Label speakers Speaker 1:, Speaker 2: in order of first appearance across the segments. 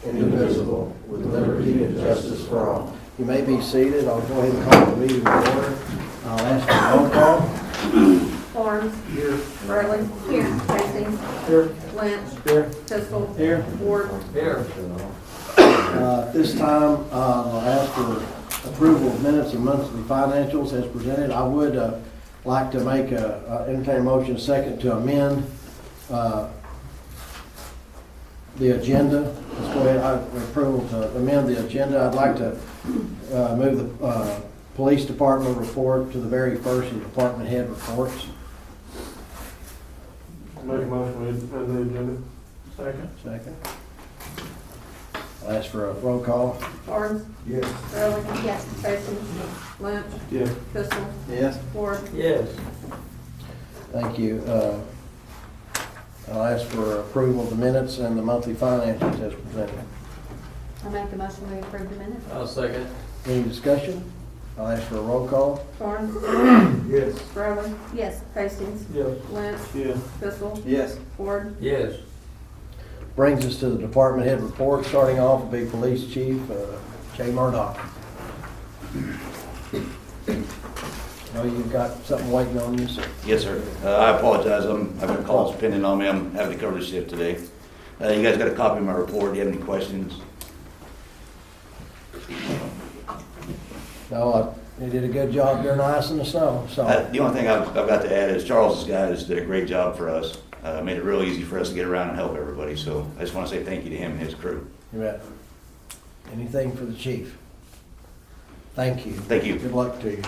Speaker 1: indivisible, with liberty and justice for all. You may be seated. I'll go ahead and call the meeting to order. I'll ask for roll call.
Speaker 2: Barnes.
Speaker 1: Here.
Speaker 2: Burley. Here. Hastings.
Speaker 1: Here.
Speaker 2: Lynch.
Speaker 1: Here.
Speaker 2: Pistol.
Speaker 1: Here.
Speaker 2: Ward.
Speaker 1: Here. This time, I'll ask for approval of minutes and monthly financials as presented. I would like to make entertain a motion second to amend the agenda. Let's go ahead, approval to amend the agenda. I'd like to move the police department report to the very first of the department head reports.
Speaker 3: Make a motion with the agenda.
Speaker 1: Second. I'll ask for a roll call.
Speaker 2: Barnes.
Speaker 1: Yes.
Speaker 2: Burley. Yes. Hastings. Lynch.
Speaker 3: Yes.
Speaker 2: Pistol.
Speaker 1: Yes.
Speaker 2: Ward.
Speaker 3: Yes.
Speaker 1: Thank you. I'll ask for approval of the minutes and the monthly financials as presented.
Speaker 2: I make a motion we approve the minutes.
Speaker 3: I'll second.
Speaker 1: Any discussion? I'll ask for a roll call.
Speaker 2: Barnes.
Speaker 3: Yes.
Speaker 2: Burley. Yes. Hastings.
Speaker 3: Yes.
Speaker 2: Lynch.
Speaker 3: Yes.
Speaker 2: Pistol.
Speaker 1: Yes.
Speaker 2: Ward.
Speaker 3: Yes.
Speaker 1: Brings us to the department head report. Starting off will be Police Chief Jay Murdock. Oh, you've got something waiting on you, sir.
Speaker 4: Yes, sir. I apologize. I've got calls pending on me. I'm having to cover the shift today. You guys got a copy of my report. Do you have any questions?
Speaker 1: No, they did a good job during the ice and the snow, so.
Speaker 4: The only thing I've got to add is Charles's guys did a great job for us. Made it real easy for us to get around and help everybody. So I just want to say thank you to him and his crew.
Speaker 1: You bet. Anything for the chief? Thank you.
Speaker 4: Thank you.
Speaker 1: Good luck to you.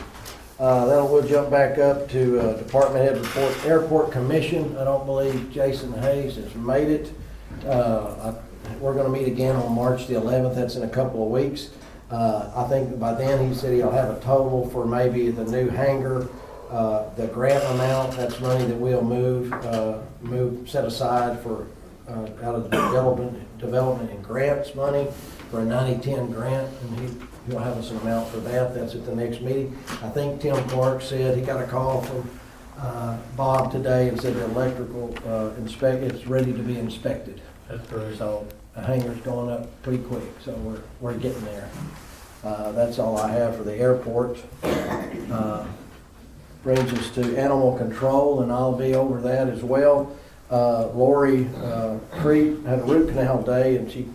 Speaker 1: Then we'll jump back up to department head report, airport commission. I don't believe Jason Hayes has made it. We're gonna meet again on March the 11th. That's in a couple of weeks. I think by then he said he'll have a total for maybe the new hangar, the grant amount. That's money that we'll set aside for out of the development and grants money for a 90-10 grant, and he'll have us an amount for that. That's at the next meeting. I think Tim Clark said he got a call from Bob today and said the electrical it's ready to be inspected.
Speaker 3: That's correct.
Speaker 1: So the hangar's going up pretty quick, so we're getting there. That's all I have for the airport. Brings us to animal control, and I'll be over that as well. Lori Crete had a root canal day, and she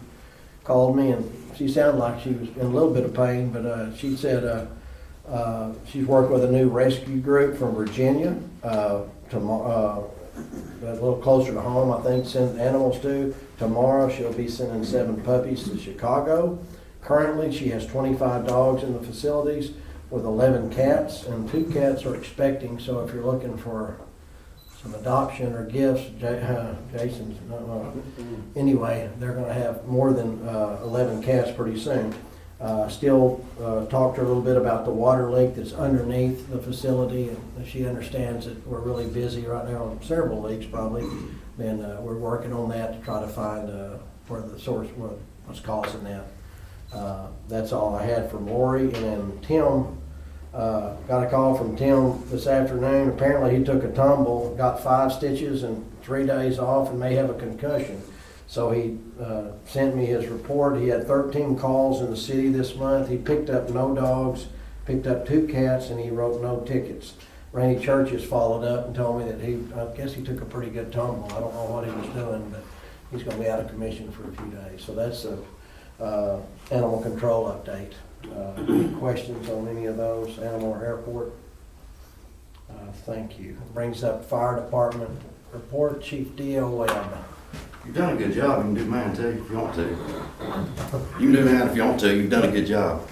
Speaker 1: called me, and she sounded like she was in a little bit of pain, but she said she's working with a new rescue group from Virginia, a little closer to home, I think, send animals to. Tomorrow she'll be sending 7 puppies to Chicago. Currently she has 25 dogs in the facilities with 11 cats, and 2 cats are expecting, so if you're looking for some adoption or gifts, Jason's, anyway, they're gonna have more than 11 cats pretty soon. Still talked to her a little bit about the water leak that's underneath the facility, and she understands that we're really busy right now on several leaks probably, and we're working on that to try to find where the source, what's causing that. That's all I had from Lori. And then Tim, got a call from Tim this afternoon. Apparently he took a tumble, got 5 stitches and 3 days off, and may have a concussion. So he sent me his report. He had 13 calls in the city this month. He picked up no dogs, picked up 2 cats, and he wrote no tickets. Randy Churches followed up and told me that I guess he took a pretty good tumble. I don't know what he was doing, but he's going to be out of commission for a few days. So that's a animal control update. Any questions on any of those, animal or airport? Thank you. Brings up fire department report, Chief D.O. Webb.
Speaker 5: You've done a good job. You can do mine too if you want to. You can do mine if you want to. You've done a good job.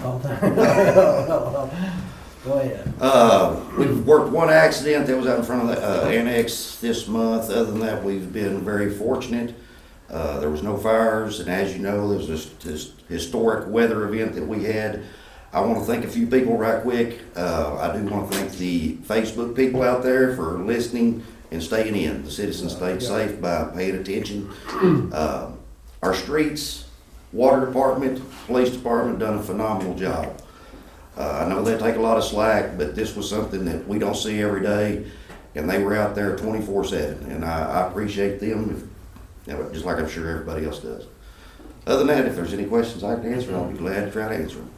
Speaker 1: Go ahead.
Speaker 5: We've worked one accident that was out in front of the annex this month. Other than that, we've been very fortunate. There was no fires, and as you know, there was this historic weather event that we had. I want to thank a few people right quick. I do want to thank the Facebook people out there for listening and staying in. The citizens stayed safe by paying attention. Our streets, water department, police department done a phenomenal job. I know they take a lot of slack, but this was something that we don't see every day, and they were out there 24/7, and I appreciate them, just like I'm sure everybody else does. Other than that, if there's any questions I can answer, I'll be glad to try to answer them.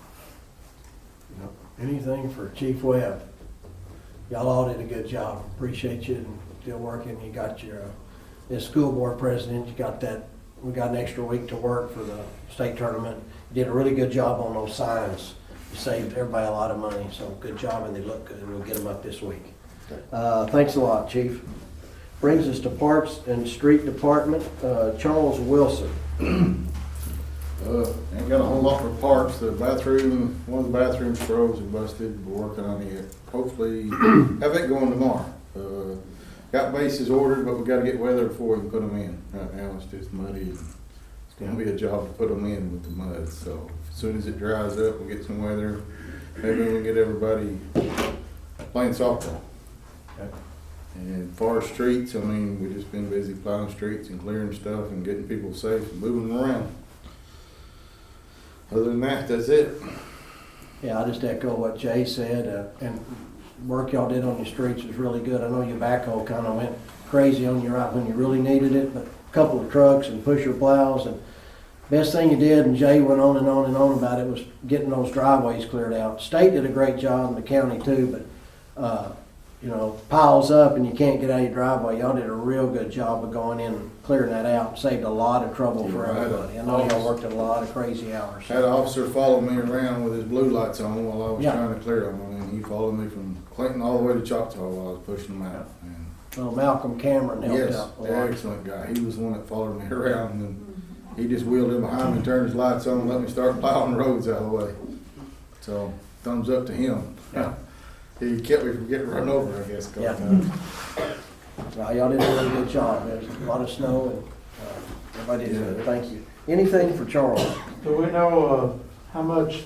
Speaker 1: Anything for Chief Webb? Y'all all did a good job. Appreciate you and still working. You got your, this school board president, you got that, we got an extra week to work for the state tournament. You did a really good job on those signs. You saved everybody a lot of money, so good job, and they look good. We'll get them up this week. Thanks a lot, Chief. Brings us to Parks and Street Department, Charles Wilson.
Speaker 6: Ain't got a whole lot for parks. The bathroom, one of the bathrooms froze and busted. We're working on it. Hopefully, have it going tomorrow. Got bases ordered, but we gotta get weather before we can put them in. Right now, it's just muddy. It's gonna be a job to put them in with the mud. So as soon as it dries up, we'll get some weather. Maybe we can get everybody playing softball. And as far as streets, I mean, we've just been busy plowing streets and clearing stuff and getting people safe and moving them around. Other than that, that's it.
Speaker 1: Yeah, I just echo what Jay said, and work y'all did on your streets was really good. I know your backhoe kind of went crazy on you right when you really needed it, but a couple of trucks and pusher plows, and best thing you did, and Jay went on and on and on about it, was getting those driveways cleared out. State did a great job, and the county too, but, you know, piles up and you can't get out of your driveway. Y'all did a real good job of going in and clearing that out. Saved a lot of trouble for everybody. I know y'all worked a lot of crazy hours.
Speaker 6: Had an officer follow me around with his blue lights on while I was
Speaker 1: Yeah.
Speaker 6: trying to clear them. I mean, he followed me from Clinton all the way to Choctaw while I was pushing them out. And
Speaker 1: Well, Malcolm Cameron helped
Speaker 6: yes,
Speaker 1: out a lot.
Speaker 6: excellent guy. He was the one that followed me around, and he just wheeled in behind me, turned his lights on, and let me start plowing the roads out of the way. So thumbs up to him.
Speaker 1: Yeah.
Speaker 6: He kept me from getting run over, I guess.
Speaker 1: Yeah. Well, y'all did a really good job. There's a lot of snow, and everybody did good. Thank you. Anything for Charles?
Speaker 3: Do we know, how much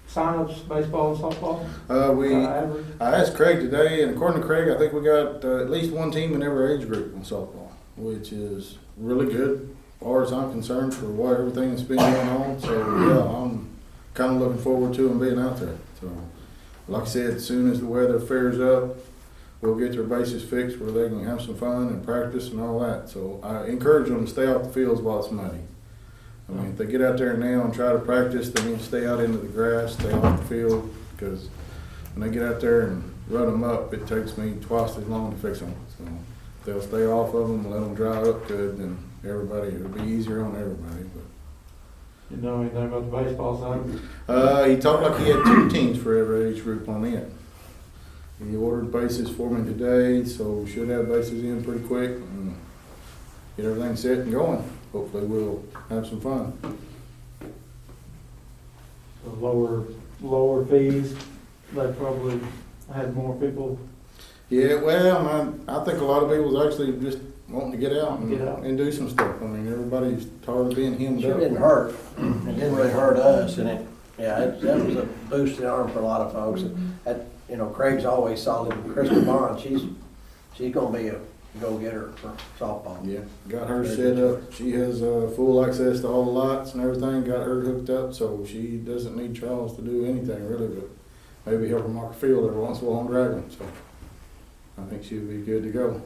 Speaker 3: sign-ups, baseball and softball?
Speaker 6: Average? I asked Craig today, and according to Craig, I think we got at least one team in every age group in softball, which is really good as far as I'm concerned for what everything that's been going on. So yeah, I'm kind of looking forward to them being out there. So like I said, as soon as the weather fares up, we'll get their bases fixed where they can have some fun and practice and all that. So I encourage them to stay off the fields while it's muddy. I mean, if they get out there now and try to practice, they need to stay out into the grass, stay off the field, because when they get out there and run them up, it takes me twice as long to fix them. So if they'll stay off of them and let them dry up good, then it'll be easier on everybody. But
Speaker 3: You know anything about the baseball side?
Speaker 6: he talked like he had 2 teams for every age group on it. He ordered bases for me today, so we should have bases in pretty quick and get everything set and going. Hopefully we'll have some fun.
Speaker 3: So lower fees, they probably had more people.
Speaker 6: Yeah, well, I think a lot of people's actually just wanting to get out and,
Speaker 3: Get out.
Speaker 6: and do some stuff. I mean, everybody's tired of being hemmed
Speaker 1: Sure
Speaker 6: up.
Speaker 1: didn't hurt. It didn't really hurt us, and that was a boost in the arm for a lot of folks. That, you know, Craig's always solid. Crystal Bond, she's gonna be a go-getter for softball.
Speaker 6: Yeah, got her set up. She has full access to all the lights and everything. Got her hooked up, so she doesn't need Charles to do anything really, but maybe help her mark a field every once in a while on Dragon. So I think she'll be good to go.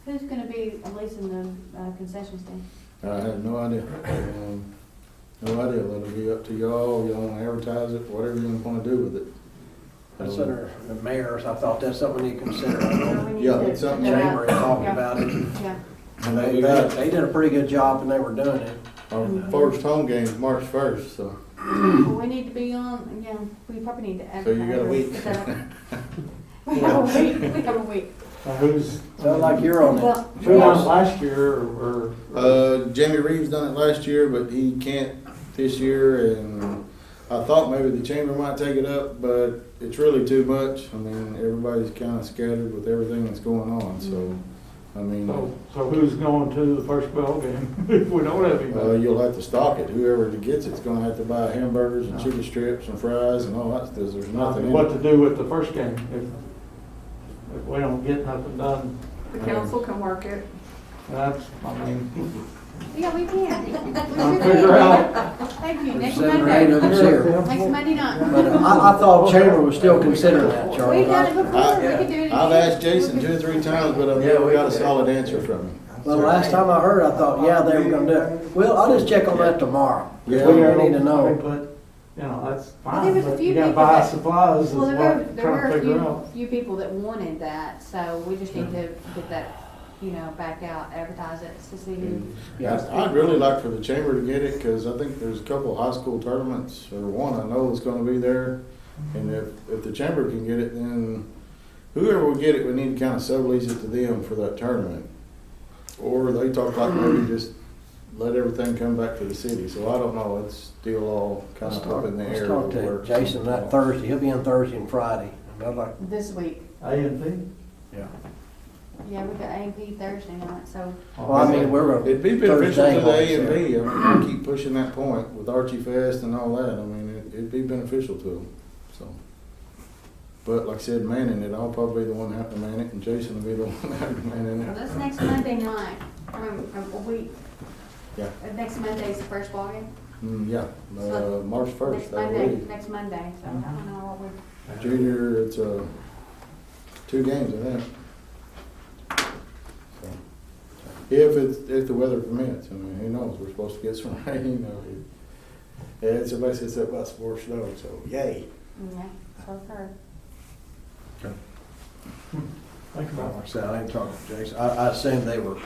Speaker 2: Who's gonna be leasing the concession stand?
Speaker 6: I have no idea. No idea. Let it be up to y'all. Y'all want to advertise it, whatever you want to do with it.
Speaker 1: Consider the mayors, I thought that's something you consider. I know
Speaker 2: We need
Speaker 6: Yeah,
Speaker 2: to-
Speaker 6: it's something
Speaker 1: Chamber had talked
Speaker 2: Yeah.
Speaker 1: about it.
Speaker 2: Yeah.
Speaker 6: And
Speaker 1: They did a pretty good job when they were doing it.
Speaker 6: our first home game is March 1st, so.
Speaker 2: Well, we need to be on, yeah, we probably need to advertise.
Speaker 6: So you got a week.
Speaker 2: We have a week, we have a week.
Speaker 3: Who's,
Speaker 1: Felt like you're on it.
Speaker 2: Well,
Speaker 3: who won it last year or?
Speaker 6: Jamie Reeves done it last year, but he can't this year, and I thought maybe the chamber might take it up, but it's really too much. I mean, everybody's kind of scattered with everything that's going on, so, I mean,
Speaker 3: So who's going to the first ball game if we don't have anybody?
Speaker 6: you'll have to stock it. Whoever gets it's gonna have to buy hamburgers and chicken strips and fries and all that stuff. There's nothing in
Speaker 3: What
Speaker 6: it.
Speaker 3: to do with the first game if we don't get nothing done?
Speaker 7: The council can work it.
Speaker 3: That's, I mean,
Speaker 2: Yeah, we can.
Speaker 3: I'll figure out.
Speaker 2: Thank you,
Speaker 1: There's
Speaker 2: next
Speaker 1: 7 or 8 of
Speaker 2: Monday,
Speaker 1: us here.
Speaker 2: next Monday night.
Speaker 1: But I thought Chamber was still considering that,
Speaker 2: We've
Speaker 1: Charlie.
Speaker 2: done it before, we can do it again.
Speaker 6: I've asked Jason 2 or 3 times, but I've never got a solid answer from him.
Speaker 1: Well, last time I heard, I thought, yeah, they were gonna do it. Well, I'll just check on that tomorrow.
Speaker 6: Yeah.
Speaker 1: We need to know.
Speaker 3: But, you know, that's
Speaker 2: Well, there
Speaker 3: fine,
Speaker 2: was a
Speaker 3: but
Speaker 2: few
Speaker 3: you gotta
Speaker 2: people
Speaker 3: buy
Speaker 2: that-
Speaker 3: supplies is
Speaker 2: Well,
Speaker 3: what
Speaker 2: there
Speaker 3: I'm
Speaker 2: were, there
Speaker 3: trying
Speaker 2: were
Speaker 3: to
Speaker 2: a
Speaker 3: figure out.
Speaker 2: few people that wanted that, so we just need to get that, you know, back out, advertise it to see who.
Speaker 1: Yeah.
Speaker 6: I'd really like for the chamber to get it, cause I think there's a couple of high school tournaments, or one I know that's gonna be there. And if the chamber can get it, then whoever will get it, we need to kinda sublease it to them for that tournament. Or they talk like maybe just let everything come back to the city, so I don't know, it's still all kinda up in the air.
Speaker 1: Let's talk to
Speaker 6: where-
Speaker 1: Jason that Thursday. He'll be in Thursday and Friday. And I'd like,
Speaker 2: This week,
Speaker 3: A&P?
Speaker 1: yeah.
Speaker 2: yeah, we got A&P Thursday night, so.
Speaker 1: Well, I mean, we're gonna.
Speaker 6: It'd be beneficial to the
Speaker 1: Thursday,
Speaker 6: A and B, I mean, we'll keep pushing that point with Archie Fest and all that, I mean, it'd be beneficial to them, so. But like I said, manning it, I'll probably be the one that have to man it, and Jason will be the one that have to man
Speaker 2: Well,
Speaker 6: it.
Speaker 2: that's next Monday night, a week.
Speaker 6: Yeah.
Speaker 2: Next Monday's the first ball game.
Speaker 6: Yeah, March
Speaker 2: Next
Speaker 6: first, I
Speaker 2: Monday,
Speaker 6: believe.
Speaker 2: next Monday, so I don't know what we.
Speaker 6: Junior, it's 2 games, I think. So, if the weather permits, I mean, who knows, we're supposed to get some rain, you know. Yeah, it's basically it's about sports snow, so yay.
Speaker 2: Yeah, so I've heard.
Speaker 3: Think about
Speaker 1: Like I said, I didn't talk to Jason. I assumed they were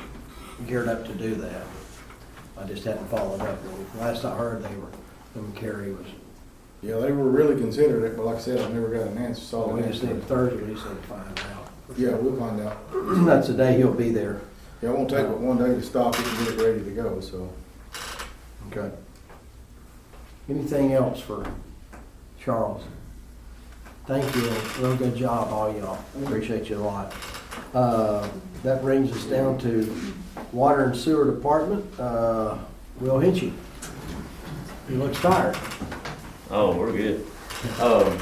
Speaker 1: geared up to do that. I just hadn't followed up. Last I heard, they were, them Kerry was,
Speaker 6: Yeah, they were really considering it, but like I said, I never got an answer,
Speaker 1: so
Speaker 6: solid
Speaker 1: we just
Speaker 6: answer.
Speaker 1: need Thursday, we just need to find out.
Speaker 6: Yeah, we'll find out.
Speaker 1: That's the day he'll be there.
Speaker 6: Yeah, it won't take but one day to stop it and get it ready to go, so.
Speaker 1: Okay. Anything else for Charles? Thank you, real good job, all y'all. Appreciate you a lot. That brings us down to Water and Sewer Department. Will Hinchey. He looks tired.
Speaker 8: Oh, we're good. I'll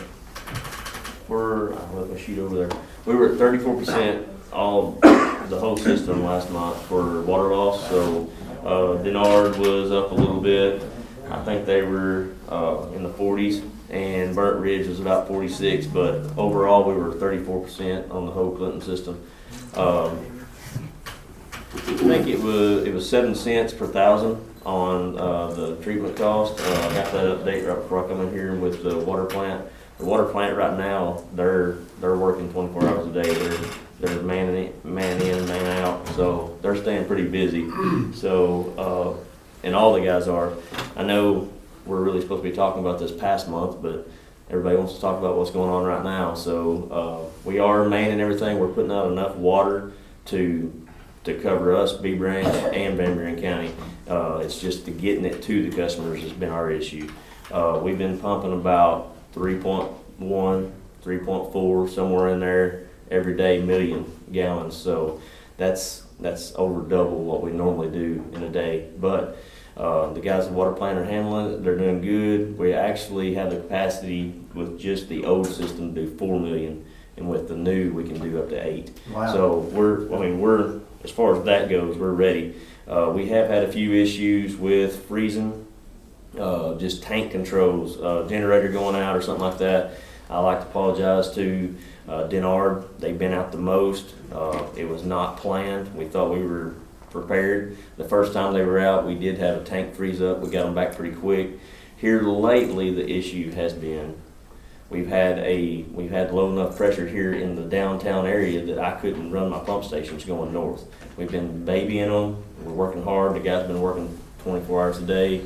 Speaker 8: let my sheet over there. We were at 34% all the whole system last month for water loss. So Denard was up a little bit. I think they were in the 40s, and Burnt Ridge was about 46. But overall, we were 34% on the whole Clinton system. I think it was 7 cents per thousand on the treatment cost. I got that update right before I come in here with the water plant. The water plant right now, they're working 24 hours a day. They're man in, man out, so they're staying pretty busy. So, and all the guys are. I know we're really supposed to be talking about this past month, but everybody wants to talk about what's going on right now. So we are manning everything. We're putting out enough water to cover us, B Branch and Van Buren County. It's just the getting it to the customers has been our issue. We've been pumping about 3.1, 3.4, somewhere in there every day, million gallons. So that's over double what we normally do in a day. But the guys at the water plant are handling it. They're doing good. We actually have the capacity with just the old system to do 4 million, and with the new we can do up to 8.
Speaker 1: Wow.
Speaker 8: So we're as far as that goes, we're ready. We have had a few issues with freezing, just tank controls, generator going out or something like that. I like to apologize to Denard. They've been out the most. It was not planned. We thought we were prepared. The first time they were out, we did have a tank freeze up. We got them back pretty quick. Here lately, the issue has been we've had low enough pressure here in the downtown area that I couldn't run my pump stations going north. We've been babying them. We're working hard. The guys have been working 24 hours a day.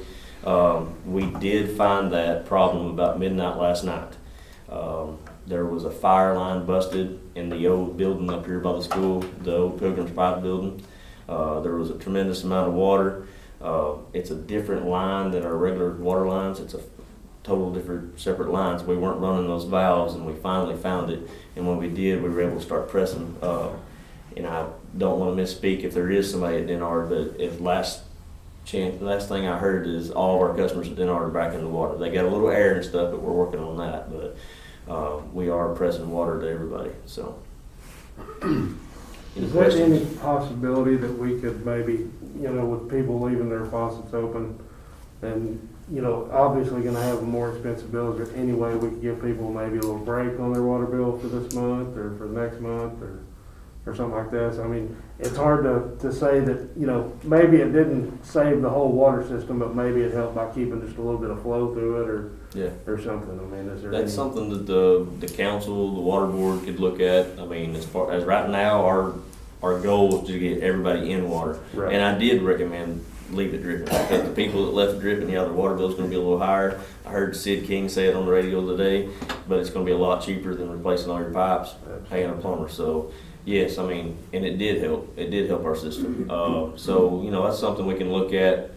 Speaker 8: We did find that problem about midnight last night. There was a fire line busted in the old building up here by the school, the old Pilgrim's Pride building. There was a tremendous amount of water. It's a different line than our regular water lines. It's a total different separate lines. We weren't running those valves, and we finally found it. And when we did, we were able to start pressing. And I don't want to misspeak if there is somebody at Denard, but if last thing I heard is all of our customers at Denard are back in the water. They got a little air and stuff, but we're working on that. But we are pressing water to everybody. So,
Speaker 9: Is there any possibility that we could maybe, with people leaving their faucets open, and, obviously gonna have more expensive bills, but anyway, we could give people maybe a little break on their water bill for this month or for next month, or or something like that. So, I mean, it's hard to say that, you know, maybe it didn't save the whole water system, but maybe it helped by keeping just a little bit of flow through it or something. I mean, is there
Speaker 8: That's
Speaker 9: any?
Speaker 8: something that the council, the water board could look at. I mean, as far as right now, our goal is to get everybody in water.
Speaker 9: Right.
Speaker 8: And I did recommend leave it dripping, because the people that left it dripping, yeah, their water bill's gonna be a little higher. I heard Sid King say it on the radio today, but it's gonna be a lot cheaper than replacing all your pipes, paying a plumber. So, yes, I mean, and it did help. It did help our system. So, you know, that's something we can look at,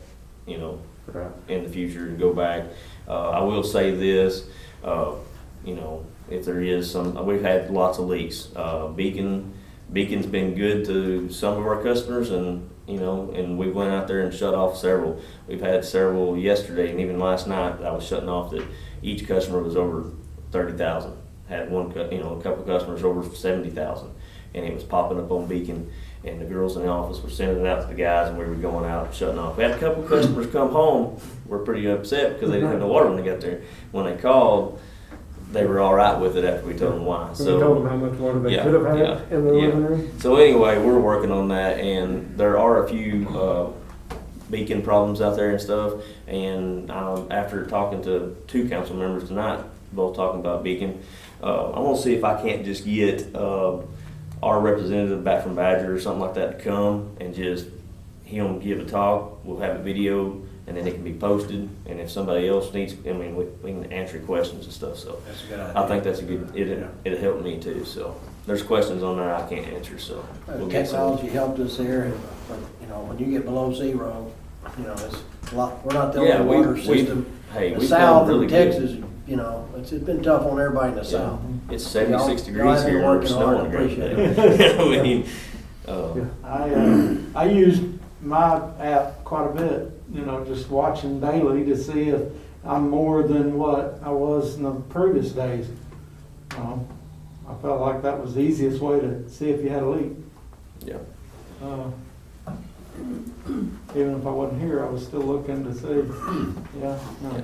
Speaker 8: you know,
Speaker 9: Right.
Speaker 8: in the future and go back. I will say this, you know, if there is some, we've had lots of leaks. Beacon's been good to some of our customers, and, you know, and we went out there and shut off several. We've had several yesterday, and even last night, I was shutting off that each customer was over 30,000. Had one, you know, a couple customers over 70,000, and it was popping up on Beacon. And the girls in the office were sending it out to the guys, and we were going out and shutting off. We had a couple customers come home. We're pretty upset because they didn't have no water when they got there. When they called, they were all right with it after we told them why.
Speaker 9: So you told them how much water they
Speaker 8: Yeah,
Speaker 9: could have had
Speaker 8: yeah,
Speaker 9: in the
Speaker 8: yeah.
Speaker 9: living room?
Speaker 8: So anyway, we're working on that, and there are a few Beacon problems out there and stuff. And after talking to 2 council members tonight, both talking about Beacon, I want to see if I can't just get our representative back from Badger or something like that to come and just him give a talk. We'll have a video, and then it can be posted. And if somebody else needs, I mean, we can answer questions and stuff. So
Speaker 1: That's a good idea.
Speaker 8: I think that's a good. It'll help me too. So there's questions on there I can't answer. So we'll get some.
Speaker 1: Technology helped us here, and, you know, when you get below zero, you know, it's a lot, we're not the only water system.
Speaker 8: Hey,
Speaker 1: The
Speaker 8: we've
Speaker 1: South
Speaker 8: done really
Speaker 1: and
Speaker 8: good.
Speaker 1: Texas, you know, it's been tough on everybody in the
Speaker 8: Yeah.
Speaker 1: South.
Speaker 8: It's 76
Speaker 1: Y'all
Speaker 8: degrees
Speaker 1: been
Speaker 8: here.
Speaker 1: working
Speaker 8: Snow
Speaker 1: hard,
Speaker 8: on the ground
Speaker 1: appreciate
Speaker 8: today. I mean,
Speaker 3: I used my app quite a bit, you know, just watching daily to see if I'm more than what I was in the previous days. I felt like that was the easiest way to see if you had a leak.
Speaker 8: yeah.
Speaker 3: Even if I wasn't here, I was still looking to see. Yeah, no.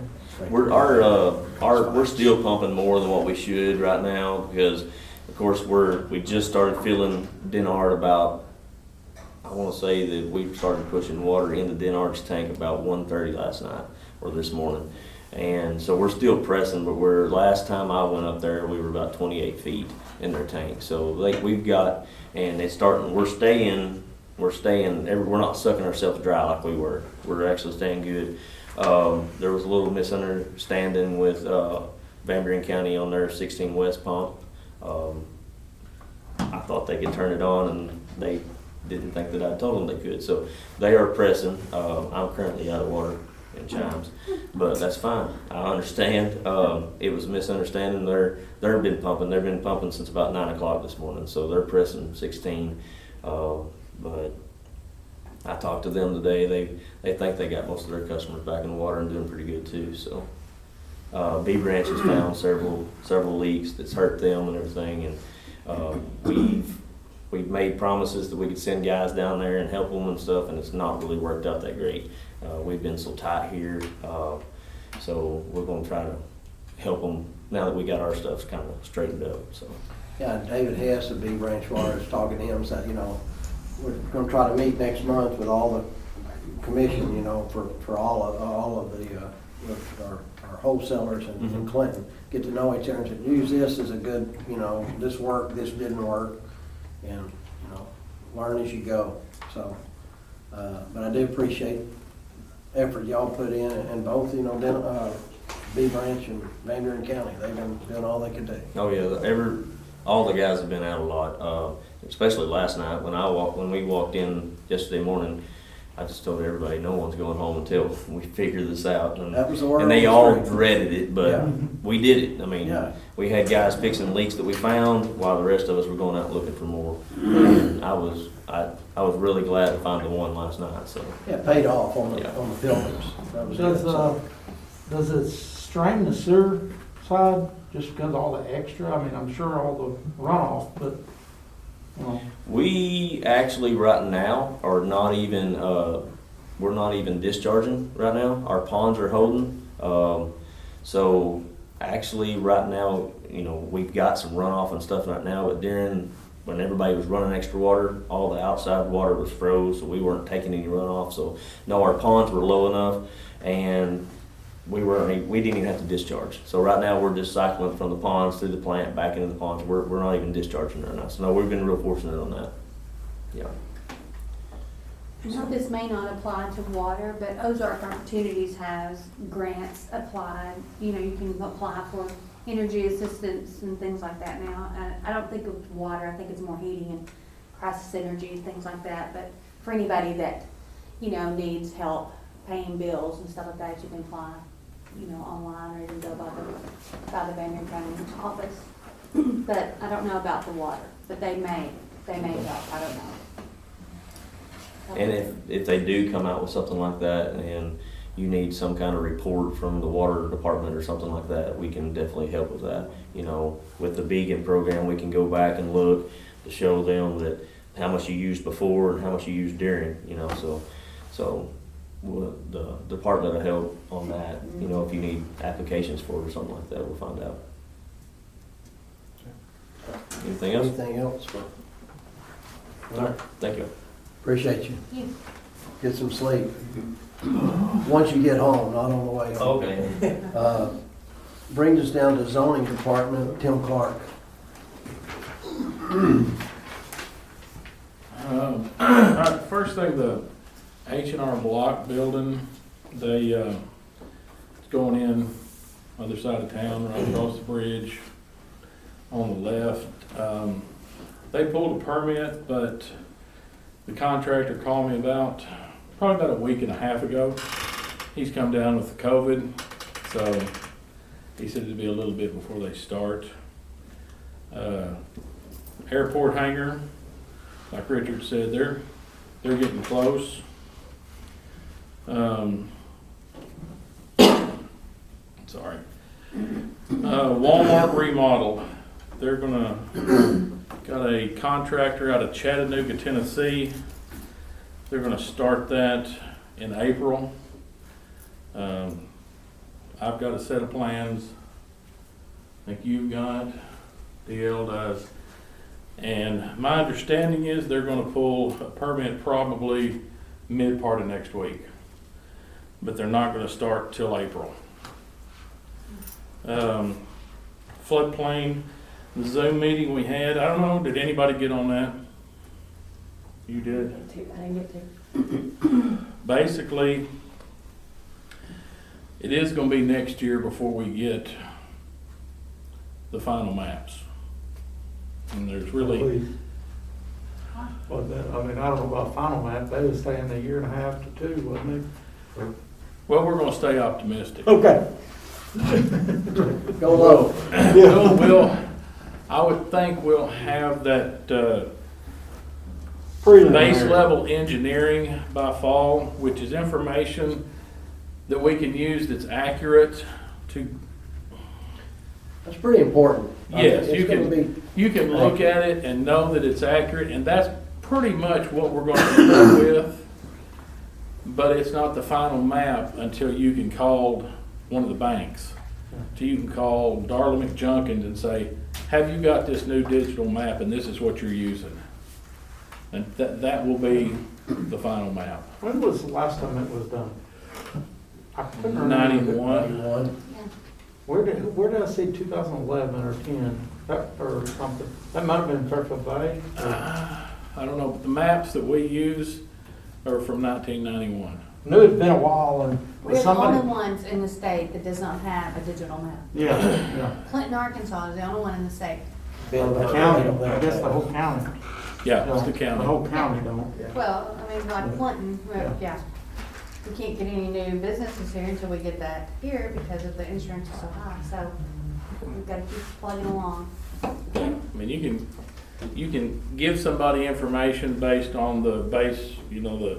Speaker 8: We're still pumping more than what we should right now, because of course we just started filling Denard about, I want to say that we started pushing water into Denard's tank about 1:30 last night or this morning. And so we're still pressing, but last time I went up there, we were about 28 feet in their tank. So we've got, and it's starting, we're not sucking ourselves dry like we were. We're actually staying good. There was a little misunderstanding with Van Buren County on their 16 West pump. I thought they could turn it on, and they didn't think that I told them they could. So they are pressing. I'm currently out of water in Chimes, but that's fine. I understand. It was a misunderstanding. They've been pumping. They've been pumping since about 9 o'clock this morning. So they're pressing 16. But I talked to them today. They think they got most of their customers back in the water and doing pretty good too. So B Branch has found several leaks that's hurt them and everything, and we've made promises that we could send guys down there and help them and stuff, and it's not really worked out that great. We've been so tight here, so we're going to try to help them now that we got our stuff kind of straightened up. So
Speaker 1: Yeah, David Hess of B Branch Water is talking to him, said, you know, we're gonna try to meet next month with all the commission, you know, for all of the, our wholesalers in Clinton, get to know each other and use this as a good, you know, this worked, this didn't work, and, you know, learn as you go. So, but I do appreciate effort y'all put in, and both, you know, B Branch and Van Buren County, they've been doing all they could do.
Speaker 8: oh yeah, all the guys have been out a lot, especially last night when we walked in yesterday morning. I just told everybody no one's going home until we figure this out. And,
Speaker 1: That was the word
Speaker 8: and they
Speaker 1: on the
Speaker 8: all
Speaker 1: street.
Speaker 8: dreaded it, but
Speaker 1: Yeah.
Speaker 8: we did it. I mean,
Speaker 1: Yeah.
Speaker 8: we had guys fixing leaks that we found while the rest of us were going out looking for more. And I was really glad to find the one last night. So
Speaker 1: Yeah, it paid off on the
Speaker 8: Yeah.
Speaker 1: filters. That was good.
Speaker 3: Does it strain the sewer side just because of all the extra? I mean, I'm sure all the runoff, but, you know.
Speaker 8: we actually right now are not even we're not even discharging right now. Our ponds are holding. So actually right now, you know, we've got some runoff and stuff right now, but during when everybody was running extra water, all the outside water was froze, so we weren't taking any runoff. So no, our ponds were low enough, and we didn't even have to discharge. So right now we're just cycling from the ponds through the plant back into the ponds. We're not even discharging right now. So no, we've been real fortunate on that. Yeah.
Speaker 2: Now, this may not apply to water, but Ozark Opportunities has grants applied. You know, you can apply for energy assistance and things like that now. I don't think it's water, I think it's more heating and crisis energy, things like that. But for anybody that, you know, needs help paying bills and stuff like that, you can apply, you know, online, or you can go by the Van Buren County office. But I don't know about the water, but they may help, I don't know.
Speaker 8: And if they do come out with something like that and you need some kind of report from the water department or something like that, we can definitely help with that. You know, with the vegan program, we can go back and look to show them that how much you used before and how much you used during, you know, so the department will help on that. You know, if you need applications for it or something like that, we'll find out. Anything else?
Speaker 1: Anything else?
Speaker 8: All right, thank you.
Speaker 1: Appreciate you.
Speaker 2: Yeah.
Speaker 1: Get some sleep. Once you get home, not on the way home.
Speaker 8: Okay.
Speaker 1: Brings us down to zoning department, Tim Clark.
Speaker 10: All right, first thing, the H&R Block building, it's going in other side of town, right across the bridge on the left. They pulled a permit, but the contractor called me probably about a week and a half ago. He's come down with the COVID, so he said it'd be a little bit before they start. Airport hangar, like Richard said, they're getting close. Sorry. Walmart remodel. They're got a contractor out of Chattanooga, Tennessee. They're gonna start that in April. I've got a set of plans. I think you've got, DL does. And my understanding is they're gonna pull a permit probably mid part of next week. But they're not gonna start till April. Floodplain, the Zoom meeting we had, I don't know, did anybody get on that? You did?
Speaker 2: I didn't get to.
Speaker 10: Basically, it is gonna be next year before we get the final maps. And there's really,
Speaker 3: Well, I mean, I don't know about final map, they was saying a year and a half to two, wasn't
Speaker 10: well, we're gonna stay optimistic.
Speaker 3: they? Okay.
Speaker 1: Go low.
Speaker 10: I would think we'll have that,
Speaker 3: Preliminary.
Speaker 10: base level engineering by fall, which is information that we can use that's accurate to,
Speaker 1: That's pretty important.
Speaker 10: yes,
Speaker 1: It's gonna be-
Speaker 10: you can look at it and know that it's accurate, and that's pretty much what we're gonna end up with. But it's not the final map until you can call one of the banks. Until you can call Darla McJunkins and say, have you got this new digital map and this is what you're using? And that will be the final map.
Speaker 3: When was the last time it was done? I couldn't remember.
Speaker 10: 91.
Speaker 1: 91.
Speaker 3: Where did I see 2011 or 10, or something? That might have been Fairfield Bay.
Speaker 10: I don't know, but the maps that we use are from 1991.
Speaker 3: Knew it'd been a while and
Speaker 2: We're the
Speaker 3: somebody.
Speaker 2: only ones in the state that does not have a digital map.
Speaker 3: Yeah.
Speaker 2: Clinton, Arkansas is the only one in the state.
Speaker 3: The county, I guess the whole county.
Speaker 10: Yeah, it's the
Speaker 3: The
Speaker 10: county.
Speaker 3: whole county don't.
Speaker 2: Well, I mean, like Clinton, well, yeah. We can't get any new businesses here until we get that here because of the insurance is so high, so we've gotta keep plugging along.
Speaker 10: I mean, you can give somebody information based on the base, you know,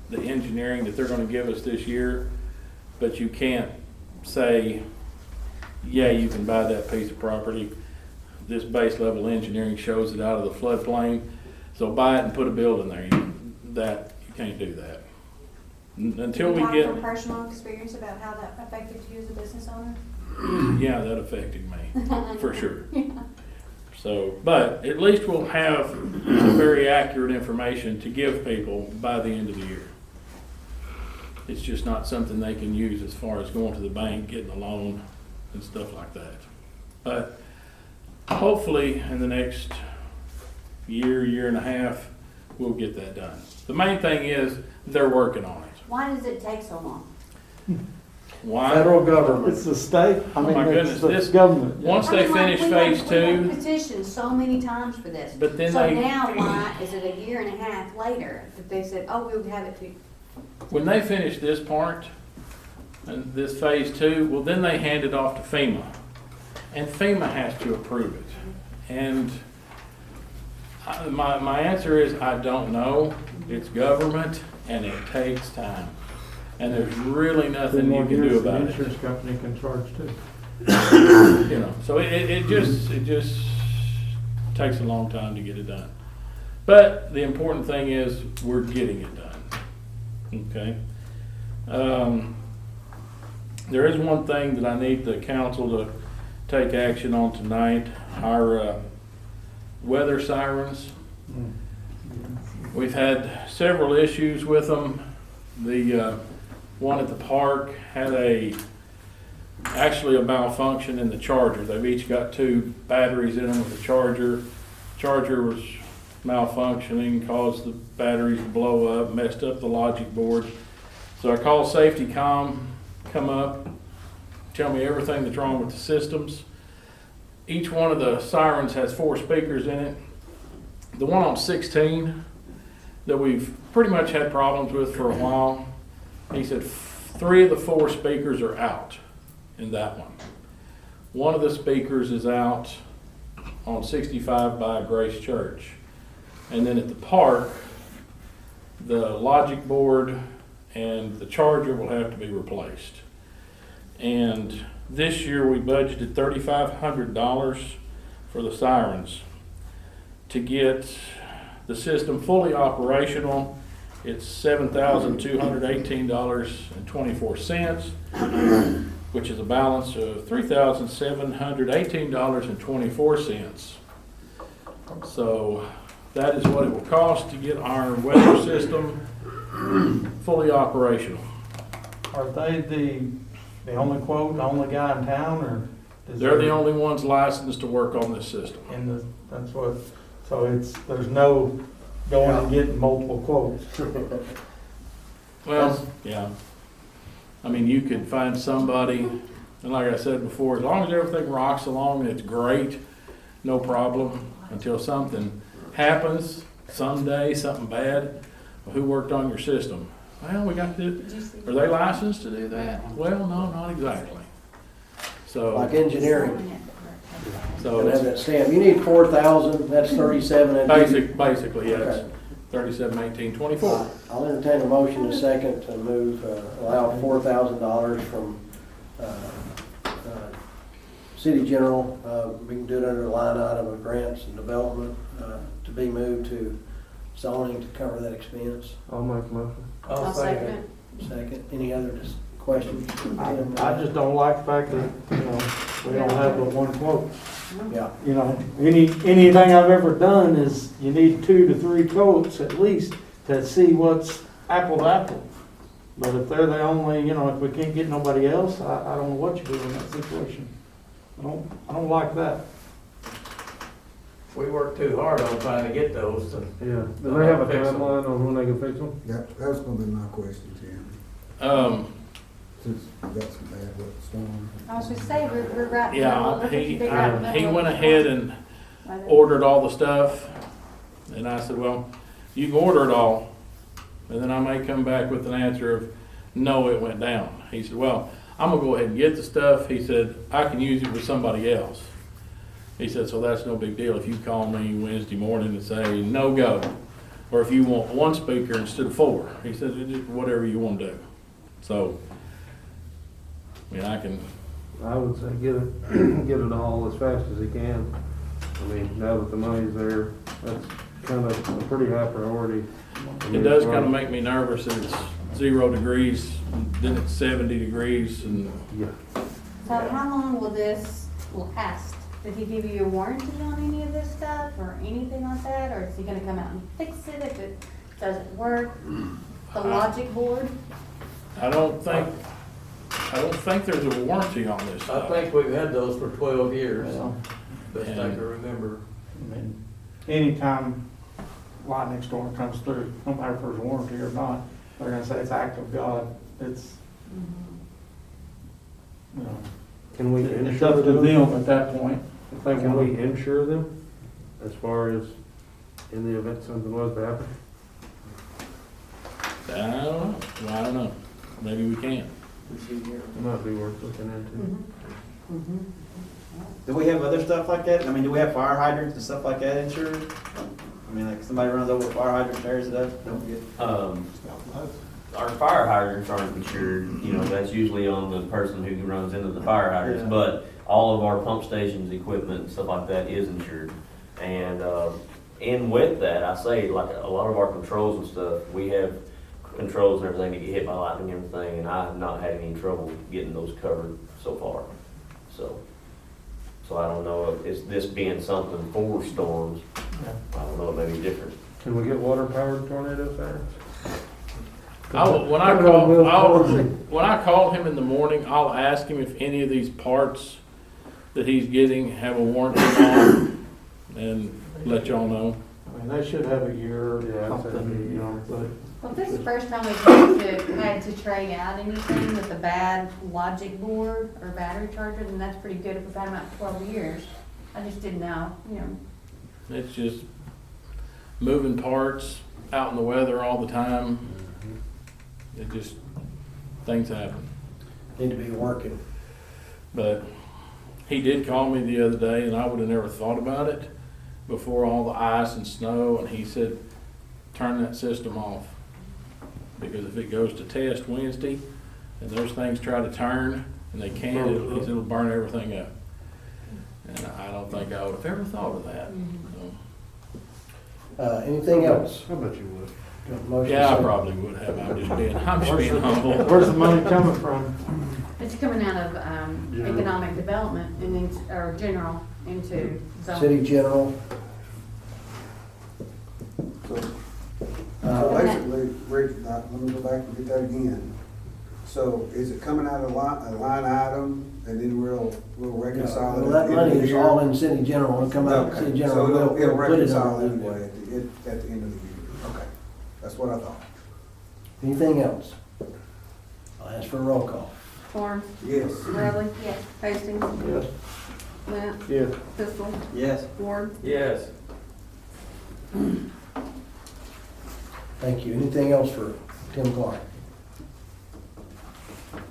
Speaker 10: the engineering that they're gonna give us this year, but you can't say, yeah, you can buy that piece of property. This base level engineering shows it out of the floodplain, so buy it and put a building there. You can't do that. Until we
Speaker 2: Can you
Speaker 10: get,
Speaker 2: talk from personal experience about how that affected you as a business owner?
Speaker 10: yeah, that affected me, for sure. So, but at least we'll have some very accurate information to give people by the end of the year. It's just not something they can use as far as going to the bank, getting a loan and stuff like that. But hopefully in the next year, year and a half, we'll get that done. The main thing is they're working on it.
Speaker 2: Why does it take so long?
Speaker 10: Why?
Speaker 3: Federal government, it's the state, I
Speaker 10: Oh
Speaker 3: mean,
Speaker 10: my
Speaker 3: it's
Speaker 10: goodness,
Speaker 3: the
Speaker 10: this-
Speaker 3: government.
Speaker 10: Once they finish phase
Speaker 2: We
Speaker 10: two,
Speaker 2: have petitioned so many times for this.
Speaker 10: but then
Speaker 2: So
Speaker 10: they,
Speaker 2: now why is it a year and a half later that they said, oh, we'll have it to,
Speaker 10: when they finish this part, and this phase two, well, then they hand it off to FEMA. And FEMA has to approve it. And my answer is, I don't know. It's government, and it takes time. And there's really nothing you can do about
Speaker 3: The
Speaker 10: it.
Speaker 3: insurance company can charge too.
Speaker 10: You know, so it just takes a long time to get it done. But the important thing is, we're getting it done. Okay? There is one thing that I need the council to take action on tonight, our weather sirens. We've had several issues with them. The one at the park had actually a malfunction in the charger. They've each got two batteries in them with a charger. Charger was malfunctioning, caused the batteries to blow up, messed up the logic board. So I called Safety Com, come up, tell me everything that's wrong with the systems. Each one of the sirens has 4 speakers in it. The one on 16 that we've pretty much had problems with for a while, he said 3 of the 4 speakers are out in that one. One of the speakers is out on 65 by Grace Church. And then at the park, the logic board and the charger will have to be replaced. And this year we budgeted $3,500 for the sirens. To get the system fully operational, it's $7,218.24, which is a balance of $3,718.24. So that is what it will cost to get our weather system fully operational.
Speaker 3: Are they the only quote, the only guy in town, or? is
Speaker 10: They're the
Speaker 3: there-
Speaker 10: only ones licensed to work on this system.
Speaker 3: That's what, so there's no going and getting multiple quotes.
Speaker 10: Well, yeah. I mean, you could find somebody, and like I said before, as long as everything rocks along, it's great, no problem, until something happens someday, something bad. Well, who worked on your system? Well, we got to, are they licensed to do that? Well, no, not exactly. So,
Speaker 1: Like engineering,
Speaker 10: so
Speaker 1: and have
Speaker 10: it's
Speaker 1: that stamp. You need 4,000, that's 37. and-
Speaker 10: basically, yeah, it's
Speaker 1: Okay.
Speaker 10: 371824.
Speaker 1: I'll entertain a motion in a second to move, allow $4,000 from City General. We can do it under a line item of grants and development to be moved to zoning to cover that expense.
Speaker 9: I'll make a motion.
Speaker 2: I'll second it.
Speaker 1: Second, any other questions?
Speaker 3: I just don't like the fact that, we don't have but one quote.
Speaker 1: Yeah,
Speaker 3: Anything I've ever done is you need 2 to 3 quotes at least to see what's apple to apple. But if they're the only, if we can't get nobody else, I don't know what you do in that situation. I don't like that.
Speaker 11: We worked too hard on trying to get those.
Speaker 9: Yeah. Do they have a timeline on when they can fix them?
Speaker 12: That was gonna be my question, Jim, since we got some bad weather storm.
Speaker 2: I was just saying, we're right.
Speaker 10: Yeah, he went ahead and ordered all the stuff, and I said, well, you can order it all, and then I may come back with an answer of, no, it went down. He said, well, I'm gonna go ahead and get the stuff. He said, I can use it with somebody else. He said, so that's no big deal if you call me Wednesday morning and say, no go, or if you want 1 speaker instead of 4. He said, just whatever you want to do. So, I mean,
Speaker 9: I would say get it all as fast as he can. I mean, now that the money's there, that's kind of a pretty high priority.
Speaker 10: it does kind of make me nervous that it's 0 degrees, then it's 70 degrees, and
Speaker 9: Yeah.
Speaker 2: So how long will this last? Did he give you a warranty on any of this stuff or anything like that? Or is he gonna come out and fix it if it doesn't work? The logic board?
Speaker 10: I don't think there's a warranty on this
Speaker 11: I
Speaker 10: stuff.
Speaker 11: think we've had those for 12 years,
Speaker 3: Well,
Speaker 11: best I can remember.
Speaker 3: I mean, anytime lightning storm comes through, no matter if there's a warranty or not, they're gonna say it's act of God. It's, you know,
Speaker 9: Can we
Speaker 3: it's
Speaker 9: insure
Speaker 3: up to
Speaker 9: them?
Speaker 3: them at that point. If they
Speaker 9: Can
Speaker 3: want
Speaker 9: we insure them as far as in the event something was to happen?
Speaker 10: I don't know. Maybe we can.
Speaker 9: It might be worth looking into.
Speaker 13: Do we have other stuff like that? I mean, do we have fire hydrants and stuff like that insured? I mean, like somebody runs over a fire hydrant, tears it up, don't get.
Speaker 8: Our fire hydrants aren't insured, you know, that's usually on the person who runs into the fire hydrants,
Speaker 13: Yeah.
Speaker 8: but all of our pump stations, equipment, and stuff like that is insured. And, and with that, I say, like, a lot of our controls and stuff, we have controls and everything that get hit by lightning and everything, and I have not had any trouble getting those covered so far. So I don't know if it's this being something for storms, I don't know, it may be different.
Speaker 9: Can we get water powered tornado sirens?
Speaker 10: When I call him in the morning, I'll ask him if any of these parts that he's getting have a warranty on, and let y'all know.
Speaker 3: I mean, they should have a year or
Speaker 9: Yeah, I'd say
Speaker 3: something, you know, but.
Speaker 2: Well, this is the first time we've had to trade out anything with a bad logic board or battery charger, and that's pretty good if we've had them out 12 years. I just didn't know, you know.
Speaker 10: It's just moving parts out in the weather all the time. It just, things happen.
Speaker 1: Need to be working.
Speaker 10: But he did call me the other day, and I would have never thought about it before all the ice and snow, and he said, turn that system off. Because if it goes to test Wednesday, and those things try to turn, and they can't, he said it'll burn everything up. And I don't think I would have ever thought of that. So,
Speaker 1: Anything else?
Speaker 9: I bet you would.
Speaker 1: Got a motion
Speaker 10: yeah, I
Speaker 1: second.
Speaker 10: probably would have. I'm just being humble.
Speaker 3: Where's the money coming from?
Speaker 2: It's coming out of economic development and into, or general into zone.
Speaker 1: City General.
Speaker 12: So basically, Rick, let me go back and get that again. So is it coming out of a line item and then we'll reconcile it?
Speaker 1: Well, that
Speaker 12: at the end
Speaker 1: money
Speaker 12: of the
Speaker 1: is
Speaker 12: year?
Speaker 1: all in City General, it'll come out of
Speaker 12: Okay,
Speaker 1: City
Speaker 12: so
Speaker 1: General,
Speaker 12: it'll
Speaker 1: we'll put it
Speaker 12: reconcile
Speaker 1: on.
Speaker 12: anyway at the end of the year. Okay, that's what I thought.
Speaker 1: Anything else? I'll ask for a roll call.
Speaker 2: Horn,
Speaker 12: Yes.
Speaker 2: Bradley. Yes. Hastings.
Speaker 3: Yes.
Speaker 2: Lynn.
Speaker 9: Yes.
Speaker 2: Pistol.
Speaker 13: Yes.
Speaker 2: Ward.
Speaker 11: Yes.
Speaker 1: Thank you. Anything else for Tim Clark?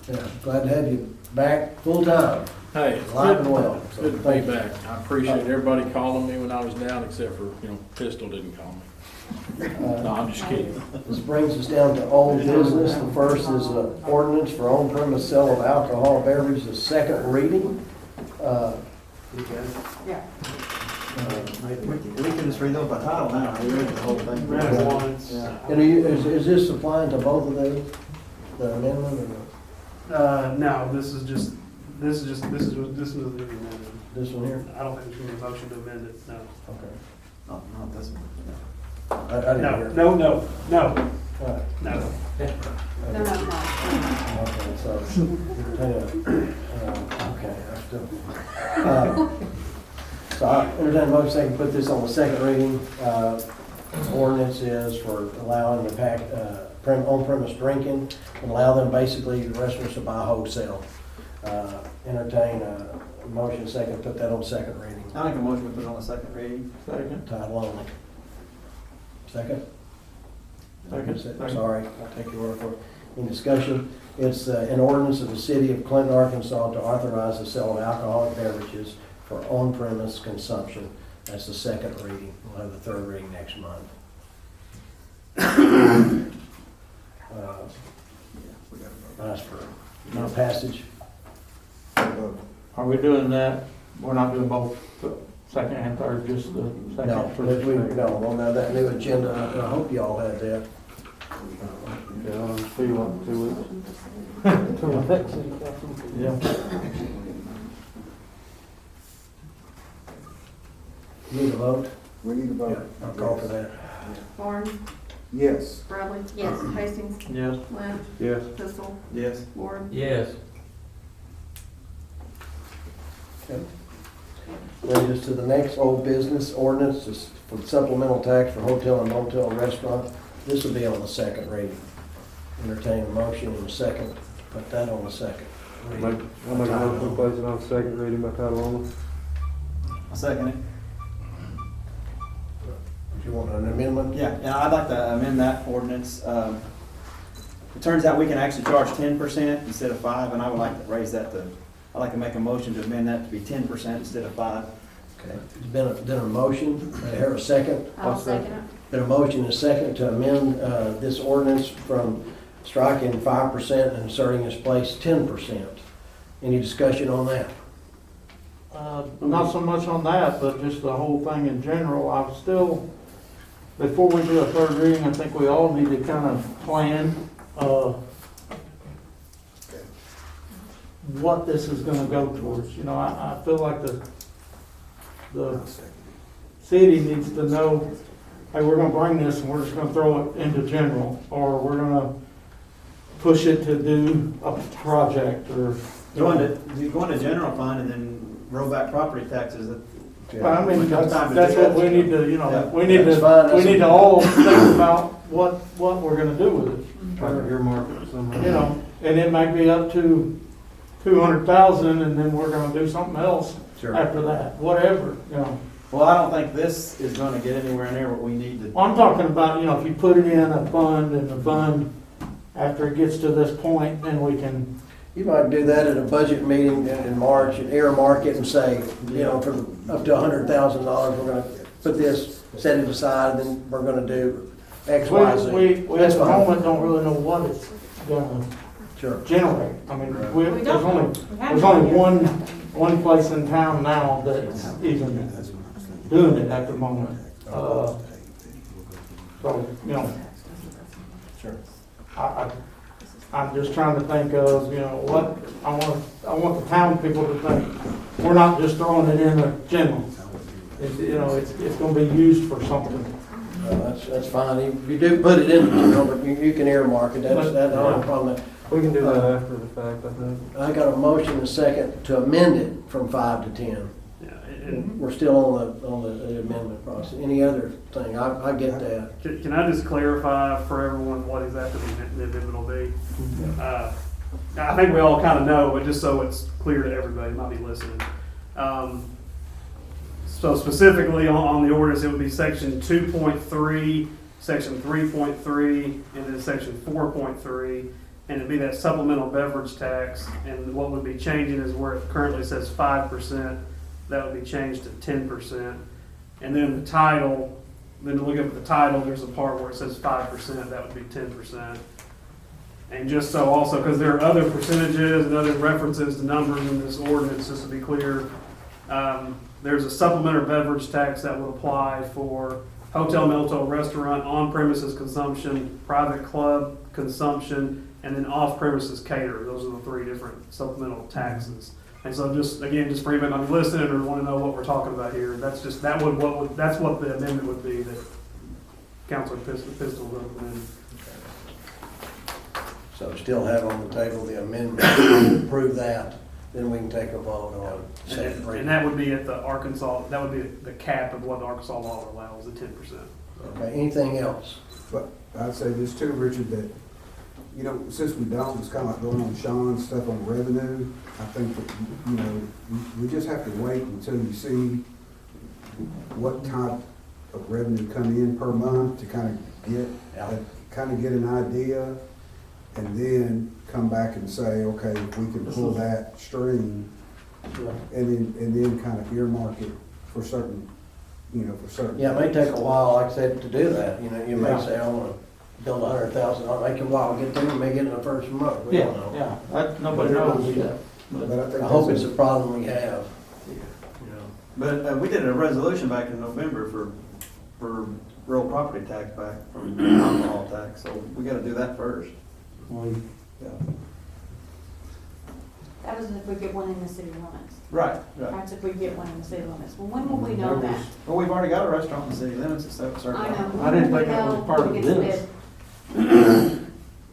Speaker 1: Yeah, glad to have you back full-time,
Speaker 10: Hey, it's
Speaker 1: alive and
Speaker 10: good,
Speaker 1: well. So
Speaker 10: good to be
Speaker 1: thank you.
Speaker 10: back. I appreciate everybody calling me when I was down, except for, Pistol didn't call me. No, I'm just kidding.
Speaker 1: This brings us down to old business. The first is an ordinance for on-premise sale of alcohol beverages, the second reading.
Speaker 2: Yeah.
Speaker 13: We can just read those by title now. We read the whole thing.
Speaker 3: Read once.
Speaker 13: Yeah.
Speaker 1: And is this applying to both of those, the amendment or
Speaker 14: No, this is the amendment.
Speaker 1: this one here?
Speaker 14: I don't think there's gonna be a motion to amend it, no.
Speaker 1: Okay.
Speaker 13: Not this one.
Speaker 1: I didn't hear.
Speaker 14: No.
Speaker 1: All right.
Speaker 2: No.
Speaker 1: Okay, so, okay, I still. So I entertain a motion second, put this on the second reading. Ordinance is for allowing the on-premise drinking and allow them basically, the restaurants to buy wholesale. Entertain a motion second, put that on second reading,
Speaker 13: I make a motion to put it on the second reading.
Speaker 3: Second.
Speaker 1: title only. Second?
Speaker 3: Second.
Speaker 1: Sorry, I'll take your word for it. Any discussion? It's an ordinance of the city of Clinton, Arkansas to authorize the sale of alcoholic beverages for on-premise consumption. That's the second reading. We'll have the third reading next month. Nice for no passage.
Speaker 3: Are we doing that? We're not doing both second and third, just the second.
Speaker 1: No,
Speaker 3: first,
Speaker 1: we
Speaker 3: second.
Speaker 1: don't have that new agenda. I hope you all had that.
Speaker 3: Yeah, I'll see you in 2 weeks. Yeah.
Speaker 1: Need a vote?
Speaker 12: We need a vote.
Speaker 1: Yeah, I'll call for that.
Speaker 7: Warren,
Speaker 12: Yes.
Speaker 7: Bradley.
Speaker 2: Yes.
Speaker 7: Hastings,
Speaker 3: Yes.
Speaker 7: Webb,
Speaker 9: Yes.
Speaker 7: Pistol,
Speaker 13: Yes.
Speaker 7: Ward.
Speaker 11: Yes.
Speaker 1: Brings us to the next old business ordinance, is for supplemental tax for hotel and motel restaurant. This will be on the second reading. Entertain a motion in a second, put that on the second.
Speaker 9: I'll make a motion to place it on second reading by title only.
Speaker 13: I'll second it.
Speaker 1: Do you want an amendment?
Speaker 13: Yeah, and I'd like to amend that ordinance. It turns out we can actually charge 10% instead of 5, and I would like to raise that to, I'd like to make a motion to amend that to be 10% instead of 5.
Speaker 1: Okay, it's been a motion, I hear a second.
Speaker 2: I'll second it.
Speaker 1: Been a motion and a second to amend this ordinance from striking 5% and inserting its place 10%. Any discussion on that?
Speaker 3: Not so much on that, but just the whole thing in general. I'm still, before we do a third reading, I think we all need to kind of plan, what this is gonna go towards. You know, I feel like the city needs to know, hey, we're gonna bring this and we're just gonna throw it into general, or we're gonna push it to do a project, or.
Speaker 13: Go into general fund and then roll back property taxes.
Speaker 3: I mean,
Speaker 13: When it comes
Speaker 3: that's
Speaker 13: time to
Speaker 3: that's
Speaker 13: do
Speaker 3: what
Speaker 13: that.
Speaker 3: we need to, you know,
Speaker 13: Yeah.
Speaker 3: we need
Speaker 1: That's fine.
Speaker 3: to, we need to all think about what we're gonna do with it.
Speaker 9: Try to earmark it somehow.
Speaker 3: You know, and it might be up to 200,000, and then we're gonna do something else
Speaker 1: Sure.
Speaker 3: after that, whatever, you know.
Speaker 13: Well, I don't think this is gonna get anywhere near what we need to.
Speaker 3: Well, I'm talking about, you know, if you put it in a fund, and the fund, after it gets to this point, then we can,
Speaker 1: You might do that at a budget meeting in March and earmark it and say, you know, for up to $100,000, we're gonna put this, set it aside, and then we're gonna do X, Y, Z.
Speaker 3: we at
Speaker 1: That's
Speaker 3: the
Speaker 1: fine.
Speaker 3: moment don't really know what it's gonna
Speaker 1: Sure.
Speaker 3: generate. I mean,
Speaker 2: We
Speaker 3: there's
Speaker 2: don't know.
Speaker 3: only,
Speaker 2: We have
Speaker 3: there's
Speaker 2: no
Speaker 3: only
Speaker 2: idea.
Speaker 3: one place in town now that's even doing it at the moment. So, you know,
Speaker 1: Sure.
Speaker 3: I'm just trying to think of, you know, what, I want the town people to think, we're not just throwing it in a general. It's, you know, it's gonna be used for something.
Speaker 1: That's fine. You do put it in, you know, but you can earmark it. That's not a problem.
Speaker 9: We can do that after the fact, I think.
Speaker 1: I got a motion and a second to amend it from 5 to 10.
Speaker 14: Yeah, and
Speaker 1: We're still on the amendment process. Any other thing? I get that.
Speaker 14: can I just clarify for everyone what exactly the amendment will be? I think we all kind of know, but just so it's clear to everybody, might be listening. So specifically on the ordinance, it would be section 2.3, section 3.3, and then section 4.3. And it'd be that supplemental beverage tax. And what would be changing is where it currently says 5%, that would be changed to 10%. And then the title, then to look up at the title, there's a part where it says 5%, that would be 10%. And just so also, because there are other percentages and other references to numbers in this ordinance, just to be clear, there's a supplemental beverage tax that would apply for hotel, motel, restaurant, on-premises consumption, private club consumption, and then off-premises cater. Those are the 3 different supplemental taxes. And so just, again, just for anybody not listening or want to know what we're talking about here, that's just, that's what the amendment would be that Councilor Pistol would recommend.
Speaker 1: So still have on the table the amendment to approve that, then we can take a vote on second reading.
Speaker 14: And that would be at the Arkansas, that would be the cap of what the Arkansas law allows, the 10%.
Speaker 1: Okay, anything else?
Speaker 12: But I'd say this too, Richard, that, you know, since we don't, it's kind of like going on Sean's stuff on revenue. I think that, you know, we just have to wait until you see what type of revenue come in per month to kind of get an idea, and then come back and say, okay, if we can pull that string, and then kind of earmark it for certain, you know, for certain.
Speaker 1: Yeah, it may take a while, like I said, to do that. You know, you may say, I want to build 100,000. It'll take a while to get there. You may get it in the first month. We don't know.
Speaker 3: Nobody knows.
Speaker 12: But I think
Speaker 1: I hope it's a problem we have.
Speaker 13: But we did a resolution back in November for real property tax back from alcohol tax, so we gotta do that first.
Speaker 2: Got that was if we get one in the city limits.
Speaker 13: Right, right.
Speaker 2: That's if we get one in the city limits. Well, when will we know that?
Speaker 13: Well, we've already got a restaurant in the city limits, it's certain.
Speaker 2: I know.
Speaker 3: I didn't
Speaker 2: When will we
Speaker 3: think that was
Speaker 2: know
Speaker 3: part
Speaker 2: who
Speaker 3: of
Speaker 2: gets
Speaker 3: this.
Speaker 2: bid?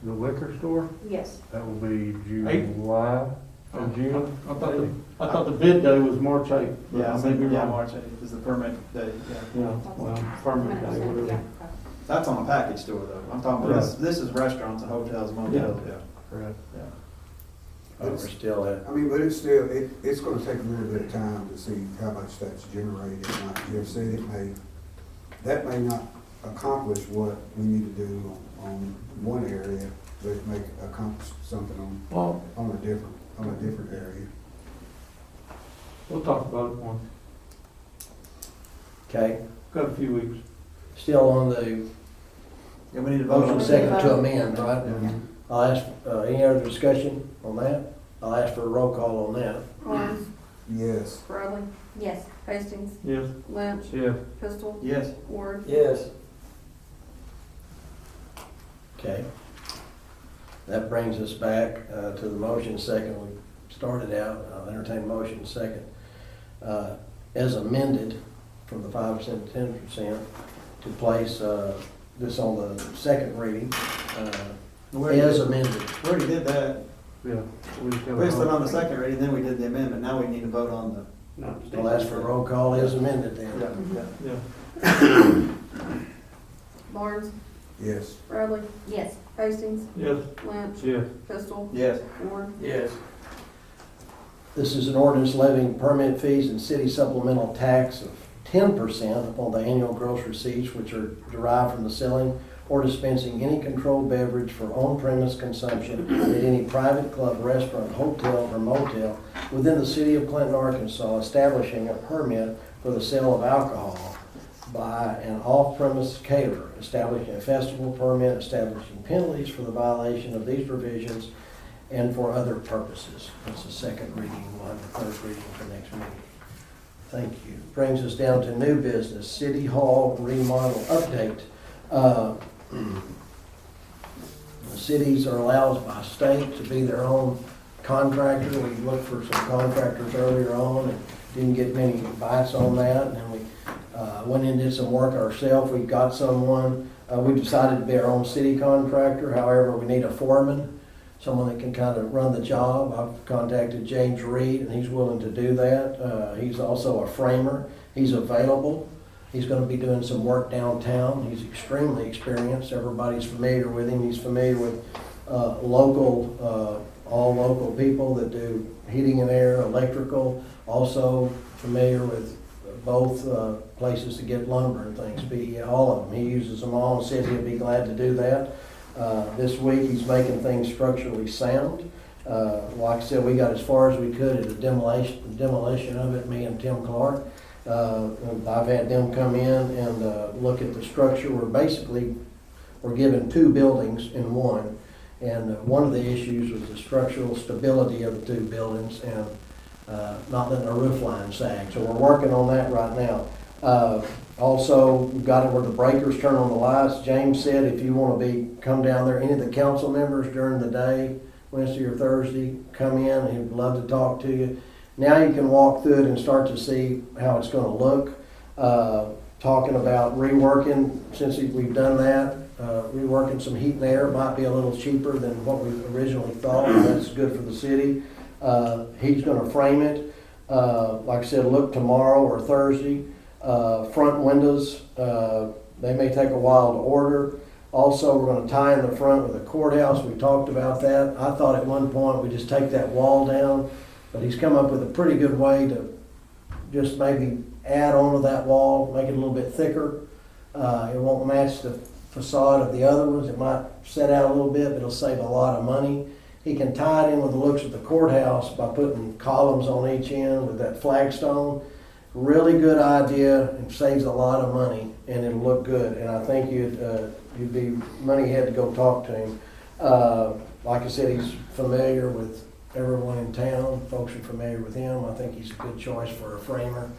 Speaker 9: The liquor store,
Speaker 2: Yes.
Speaker 9: that will be
Speaker 3: Eight.
Speaker 9: July or June.
Speaker 3: I thought the bid day was March 8th. but
Speaker 13: Yeah,
Speaker 3: I may be wrong.
Speaker 13: March 8th is the permit day, yeah.
Speaker 3: Yeah, well, permit day, whatever.
Speaker 2: Yeah.
Speaker 13: That's on a package store though. I'm talking about, this is restaurants and hotels, motels, yeah.
Speaker 3: Correct.
Speaker 1: We're still at,
Speaker 12: I mean, but it's still, it's gonna take a little bit of time to see how much that's generated. Like Jeff said, that may not accomplish what we need to do on one area, but it may accomplish something on a different area.
Speaker 3: We'll talk about it more.
Speaker 1: okay,
Speaker 3: Got a few weeks.
Speaker 1: still on the
Speaker 13: Yeah, we need to vote
Speaker 1: motion
Speaker 13: on it.
Speaker 1: second to amend, right?
Speaker 2: Yeah.
Speaker 1: I'll ask, any other discussion on that? I'll ask for a roll call on that.
Speaker 7: Barnes,
Speaker 12: Yes.
Speaker 7: Bradley,
Speaker 2: Yes.
Speaker 7: Hastings,
Speaker 3: Yes.
Speaker 7: Lynch,
Speaker 9: Yeah,
Speaker 7: Pistol,
Speaker 13: Yes.
Speaker 7: Ward.
Speaker 11: Yes.
Speaker 1: Okay. That brings us back to the motion second. We started out, I'll entertain a motion second. As amended from the 5% to 10% to place this on the second reading, as amended.
Speaker 13: We already did that.
Speaker 9: yeah. We just have a
Speaker 13: Based
Speaker 9: vote.
Speaker 13: on the second reading, then we did the amendment, now we need to vote on the.
Speaker 9: No,
Speaker 1: I'll ask for a roll call as amended then.
Speaker 3: Yeah.
Speaker 7: Barnes,
Speaker 12: Yes.
Speaker 7: Bradley,
Speaker 2: Yes.
Speaker 7: Hastings,
Speaker 3: Yes.
Speaker 7: Lynch,
Speaker 9: Yeah,
Speaker 7: Pistol,
Speaker 13: Yes.
Speaker 7: Ward.
Speaker 11: Yes.
Speaker 1: This is an ordinance levying permit fees and city supplemental tax of 10% upon the annual gross receipts which are derived from the selling or dispensing any controlled beverage for on-premise consumption at any private club, restaurant, hotel, or motel within the city of Clinton, Arkansas, establishing a permit for the sale of alcohol by an off-premise caterer, establishing a festival permit, establishing penalties for the violation of these provisions, and for other purposes. That's the second reading. We'll have the third reading for next meeting. Thank you. Brings us down to new business, City Hall remodel update. The cities are allowed by state to be their own contractor. We looked for some contractors earlier on and didn't get many bites on that. And then we went in and did some work ourselves. We got someone. We decided to be our own city contractor. However, we need a foreman, someone that can kind of run the job. I've contacted James Reed, and he's willing to do that. He's also a framer. He's available. He's going to be doing some work downtown. He's extremely experienced. Everybody's familiar with him. He's familiar with all local people that do heating and air, electrical. Also familiar with both places to get lumber and things, all of them. He uses them all and said he'd be glad to do that. This week he's making things structurally sound. Like I said, we got as far as we could at the demolition of it, me and Tim Clark. I've had them come in and look at the structure. We're given two buildings in one. And one of the issues was the structural stability of the two buildings and not letting the roof line sag. So we're working on that right now. Also, we've got it where the breakers turn on the lights. James said if you want to come down there, any of the council members during the day, Wednesday or Thursday, come in. He'd love to talk to you. Now you can walk through it and start to see how it's going to look. Talking about reworking, since we've done that, reworking some heat and air might be a little cheaper than what we originally thought. That's good for the city. He's going to frame it. Like I said, look tomorrow or Thursday. Front windows, they may take a while to order. Also, we're going to tie in the front with a courthouse. We talked about that. I thought at one point we just take that wall down, but he's come up with a pretty good way to just maybe add onto that wall, make it a little bit thicker. It won't match the facade of the other ones. It might set out a little bit, but it'll save a lot of money. He can tie it in with the looks of the courthouse by putting columns on each end with that flagstone. Really good idea and saves a lot of money, and it'll look good. And I think you'd be money ahead to go talk to him. Like I said, he's familiar with everyone in town. Folks are familiar with him. I think he's a good choice for a framer,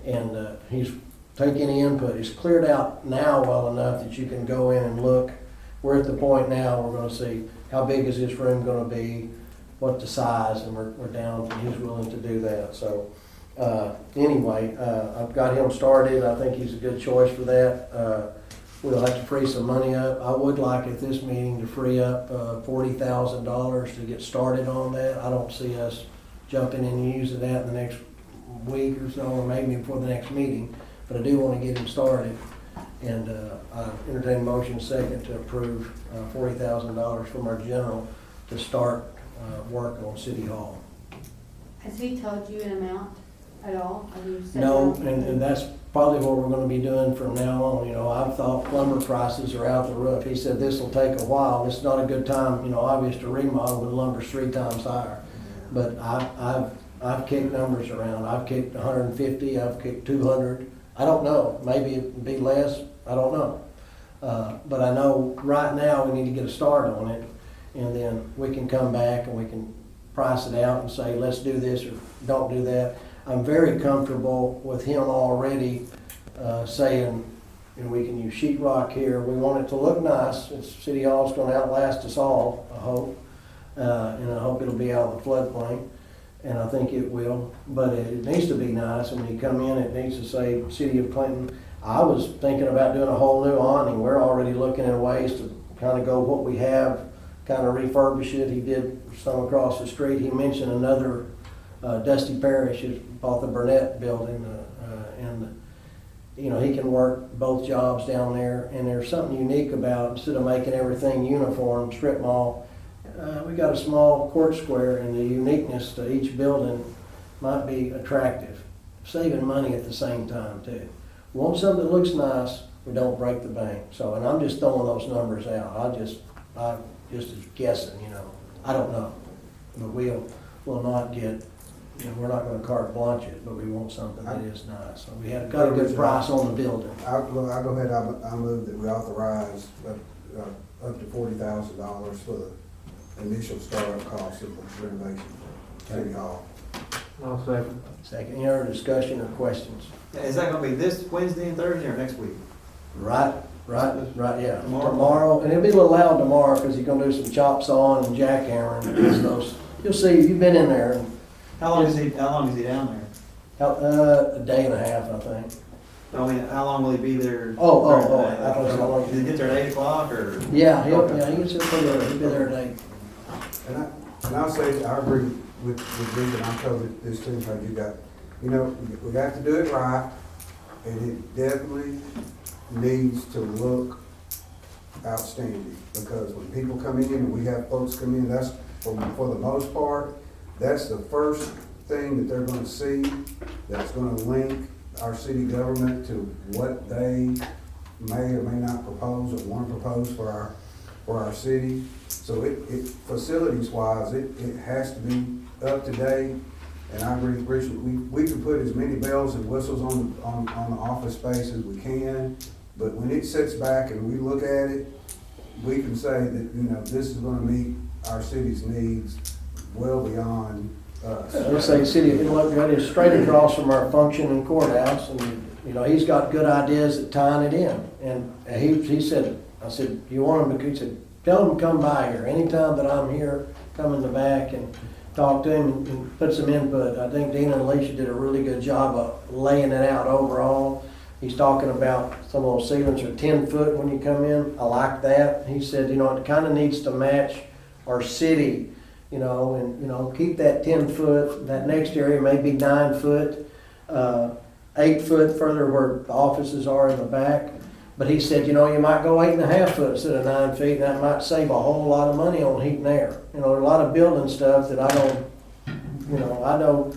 Speaker 1: and he's take any input. It's cleared out now well enough that you can go in and look. We're at the point now we're going to see how big is this room going to be. what the size, and we're down, and he's willing to do that, so. Anyway, I've got him started, I think he's a good choice for that. We'll have to free some money up. I would like at this meeting to free up $40,000 to get started on that. I don't see us jumping in and using that in the next week or so, or maybe before the next meeting, but I do want to get him started. And I entertain a motion second to approve $40,000 from our general to start work on City Hall.
Speaker 2: Has he told you an amount at all? Have you said
Speaker 1: No,
Speaker 2: that?
Speaker 1: and that's probably what we're gonna be doing from now on. You know, I've thought plumber prices are out the roof. He said this will take a while. It's not a good time, you know, obvious to remodel when lumber's 3 times higher. But I've kicked numbers around. I've kicked 150, I've kicked 200. I don't know, maybe it'd be less, I don't know. But I know right now we need to get a start on it, and then we can come back and we can price it out and say, let's do this or don't do that. I'm very comfortable with him already saying, you know, we can use sheetrock here. We want it to look nice. City Hall's gonna outlast us all, I hope. And I hope it'll be out of the floodplain, and I think it will. But it needs to be nice, and when you come in, it needs to say City of Clinton. I was thinking about doing a whole new awning. We're already looking at ways to kind of go what we have, kind of refurbish it. He did some across the street. He mentioned another Dusty Parrish has bought the Burnett building, and you know, he can work both jobs down there. And there's something unique about, instead of making everything uniform, strip mall, we got a small court square, and the uniqueness to each building might be attractive, saving money at the same time too. We want something that looks nice, we don't break the bank. So, and I'm just throwing those numbers out. I just is guessing, you know. I don't know, but we'll not get. You know, we're not gonna carte blanche it, but we want something that is nice. So we have got a good price on the building.
Speaker 12: I'll go ahead, I move that we authorize up to $40,000 for the initial startup cost of the renovation for City Hall.
Speaker 9: I'll second.
Speaker 1: Second, any other discussion or questions?
Speaker 13: Is that gonna be this Wednesday and Thursday or next week?
Speaker 1: Right, yeah.
Speaker 13: Tomorrow?
Speaker 1: And it'll be a little loud tomorrow, because he's gonna do some chop sawing and jackhammering and those. You'll see, you've been in there.
Speaker 13: How long is he down there?
Speaker 1: A day and a half, I think.
Speaker 13: I mean, how long will he be there?
Speaker 1: Oh,
Speaker 13: during the day?
Speaker 1: I thought so long.
Speaker 13: Does he get there at 8 o'clock or?
Speaker 1: Yeah, he gets there pretty early. He'll be there at 8.
Speaker 12: And I'll say, I agree with Rick, and I told it this too, because you know, we got to do it right, and it definitely needs to look outstanding, because when people come in and we have folks come in, that's, for the most part, that's the first thing that they're gonna see that's gonna link our city government to what they may or may not propose or want to propose for our city. So it facilities wise, it has to be up to date. And I agree, Richard, we can put as many bells and whistles on the office space as we can, but when it sits back and we look at it, we can say that, you know, this is gonna meet our city's needs well beyond us.
Speaker 1: Let's say city, it'll look good, it's straight across from our functioning courthouse, and, you know, he's got good ideas at tying it in. And he said, I said, you want him to, he said, tell him to come by here, anytime that I'm here, come in the back and talk to him and put some input. I think Dina and Alicia did a really good job of laying it out overall. He's talking about some of those ceilings are 10 foot when you come in. I like that. He said, you know, it kind of needs to match our city, you know, and, you know, keep that 10 foot. That next area may be 9 foot, 8 foot further where the offices are in the back. But he said, you know, you might go 8.5 foot instead of 9 feet, and that might save a whole lot of money on heat and air. You know, there's a lot of building stuff that I don't, you know, I know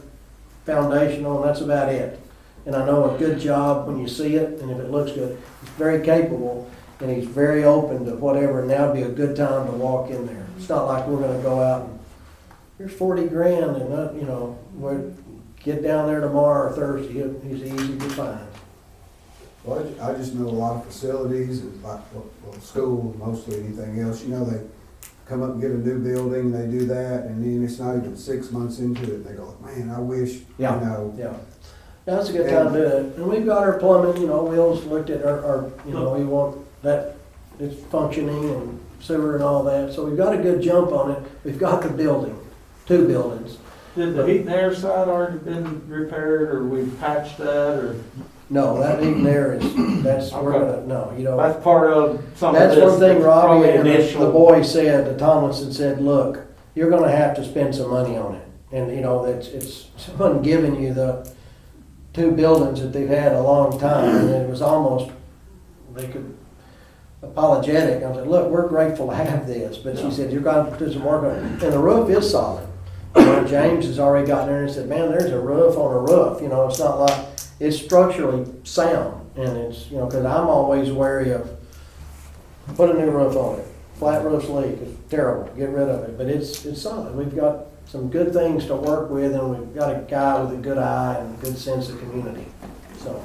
Speaker 1: foundational, and that's about it. And I know a good job when you see it, and if it looks good. He's very capable, and he's very open to whatever, and now'd be a good time to walk in there. It's not like we're gonna go out and, here's 40 grand, and not, you know, we'll get down there tomorrow or Thursday, he's easy to find.
Speaker 12: Well, I just know a lot of facilities, like, well, school, mostly anything else, you know, they come up and get a new building, they do that, and then it's not even 6 months into it, they go, man, I wish, you know.
Speaker 1: Yeah. That's a good time to do it. And we've got our plumbing, you know, Will's looked at our you know, we want that, it's functioning and sewer and all that. So we've got a good jump on it. We've got the building. 2 buildings.
Speaker 3: Did the heat and air side already been repaired, or we patched that, or?
Speaker 1: No, that even there is, that's, we're
Speaker 3: Okay.
Speaker 1: gonna, no, you know.
Speaker 3: That's part of some of
Speaker 1: That's
Speaker 3: this.
Speaker 1: one thing Robbie
Speaker 3: probably
Speaker 1: and the
Speaker 3: initial.
Speaker 1: boy said, the Tomlinson said, look, you're gonna have to spend some money on it. And, you know, it's someone giving you the 2 buildings that they've had a long time, and it was almost, they could, apologetic. I was like, look, we're grateful to have this, but she said, you're gonna do some work on it. And the roof is solid. You know, James has already gotten there and said, man, there's a roof on a roof, you know, it's not like, it's structurally sound. And it's, you know, because I'm always wary of, put a new roof on it. Flat roofs leak, it's terrible, get rid of it. But it's solid. We've got some good things to work with, and we've got a guy with a good eye and a good sense of community. So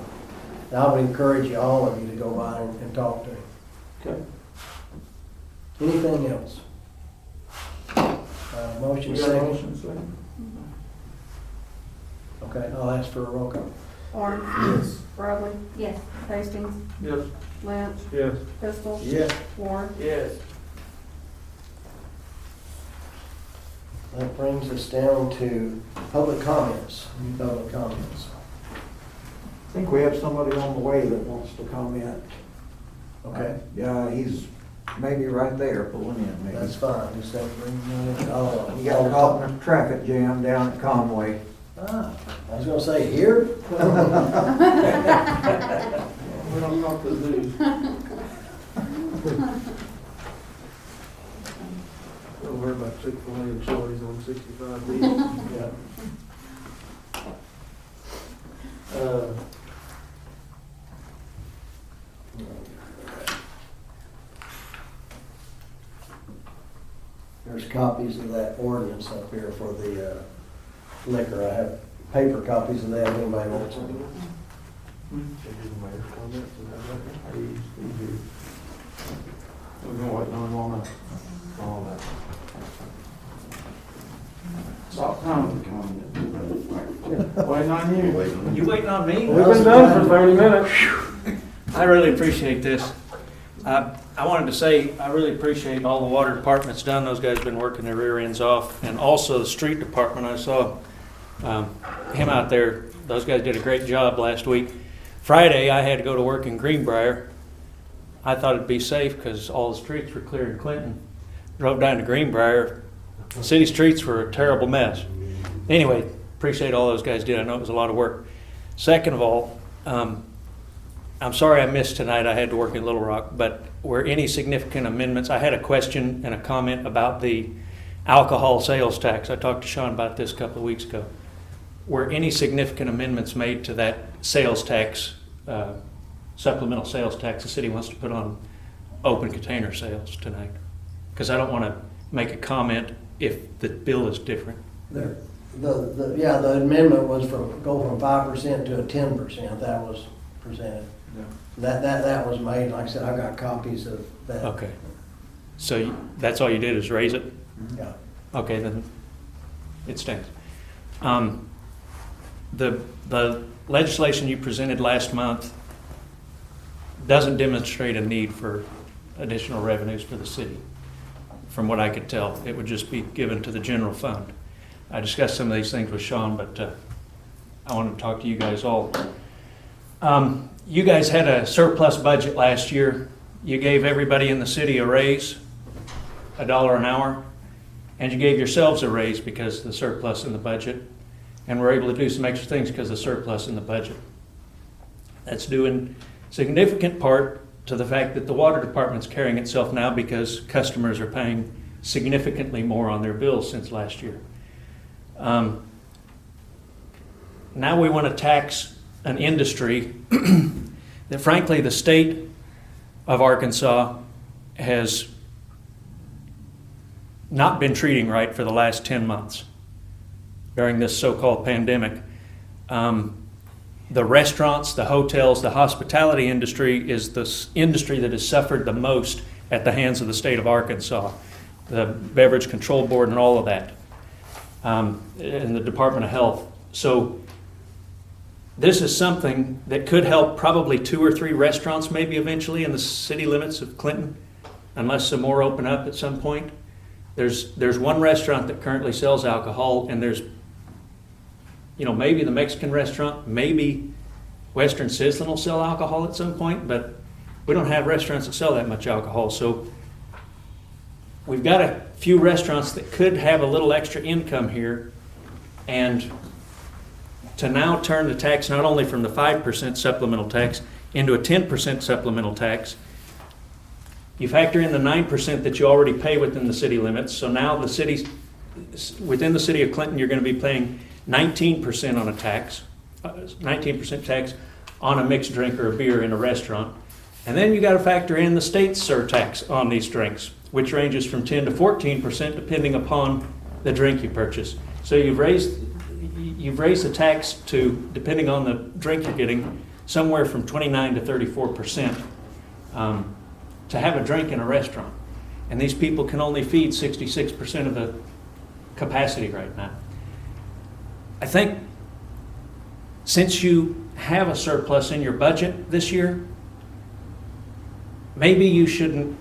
Speaker 1: I would encourage you, all of you, to go by and talk to him.
Speaker 3: Okay.
Speaker 1: Anything else? Motion
Speaker 3: We got a
Speaker 1: second.
Speaker 3: motion second?
Speaker 1: Okay, I'll ask for a roll call.
Speaker 7: Barnes.
Speaker 6: Yes.
Speaker 7: Bradley.
Speaker 2: Yes.
Speaker 7: Hastings.
Speaker 3: Yes.
Speaker 7: Lynch.
Speaker 9: Yes.
Speaker 7: Pistol.
Speaker 1: Yes.
Speaker 7: Warren.
Speaker 3: Yes.
Speaker 1: That brings us down to public comments. Any public comments?
Speaker 12: I think we have somebody on the way that wants to comment.
Speaker 1: Okay,
Speaker 12: Yeah, he's maybe right there pulling in, maybe.
Speaker 1: that's fine. Just have to bring them in. Oh,
Speaker 12: He got caught in a traffic jam down at Conway.
Speaker 1: Ah, I was gonna say, here?
Speaker 3: We don't know what to do.
Speaker 9: Don't worry about Chick-fil-A and Chili's on 65B.
Speaker 1: Yeah. There's copies of that ordinance up here for the liquor. I have paper copies of that if anybody wants them.
Speaker 3: We're gonna wait on him on that. All that. About time to comment. Waiting on you.
Speaker 11: You waiting on me?
Speaker 9: We've been done for 30 minutes.
Speaker 11: I really appreciate this. I wanted to say, I really appreciate all the water department's done. Those guys have been working their rear ends off. And also the street department, I saw him out there. Those guys did a great job last week. Friday, I had to go to work in Greenbrier. I thought it'd be safe because all the streets were clear in Clinton. Drove down to Greenbrier. City streets were a terrible mess. Anyway, appreciate all those guys did. I know it was a lot of work. Second of all, I'm sorry I missed tonight. I had to work in Little Rock, but were any significant amendments? I had a question and a comment about the alcohol sales tax. I talked to Sean about this a couple of weeks ago. Were any significant amendments made to that sales tax, supplemental sales tax the city wants to put on open container sales tonight? Because I don't want to make a comment if the bill is different.
Speaker 1: The amendment was go from 5% to a 10%. That was presented.
Speaker 3: Yeah.
Speaker 1: That was made. Like I said, I got copies of that.
Speaker 11: Okay. So that's all you did is raise it?
Speaker 1: Yeah.
Speaker 11: Okay, then it stands. The legislation you presented last month doesn't demonstrate a need for additional revenues for the city. From what I could tell, it would just be given to the general fund. I discussed some of these things with Sean, but I wanted to talk to you guys all. You guys had a surplus budget last year. You gave everybody in the city a raise, $1 an hour, and you gave yourselves a raise because of the surplus in the budget, and we're able to do some extra things because of the surplus in the budget. That's due in significant part to the fact that the water department's carrying itself now because customers are paying significantly more on their bills since last year. Now we want to tax an industry that frankly the state of Arkansas has not been treating right for the last 10 months during this so-called pandemic. The restaurants, the hotels, the hospitality industry is the industry that has suffered the most at the hands of the state of Arkansas, the Beverage Control Board and all of that, and the Department of Health. So this is something that could help probably 2 or 3 restaurants maybe eventually in the city limits of Clinton, unless some more open up at some point. There's one restaurant that currently sells alcohol, and there's, maybe the Mexican restaurant, maybe Western Sizzlin will sell alcohol at some point, but we don't have restaurants that sell that much alcohol. So we've got a few restaurants that could have a little extra income here, and to now turn the tax not only from the 5% supplemental tax into a 10% supplemental tax, you factor in the 9% that you already pay within the city limits. So now within the city of Clinton, you're going to be paying 19% on a tax, 19% tax on a mixed drink or a beer in a restaurant. And then you got to factor in the state surtax on these drinks, which ranges from 10 to 14% depending upon the drink you purchase. So you've raised the tax to, depending on the drink you're getting, somewhere from 29 to 34% to have a drink in a restaurant. And these people can only feed 66% of the capacity right now. I think since you have a surplus in your budget this year, maybe you shouldn't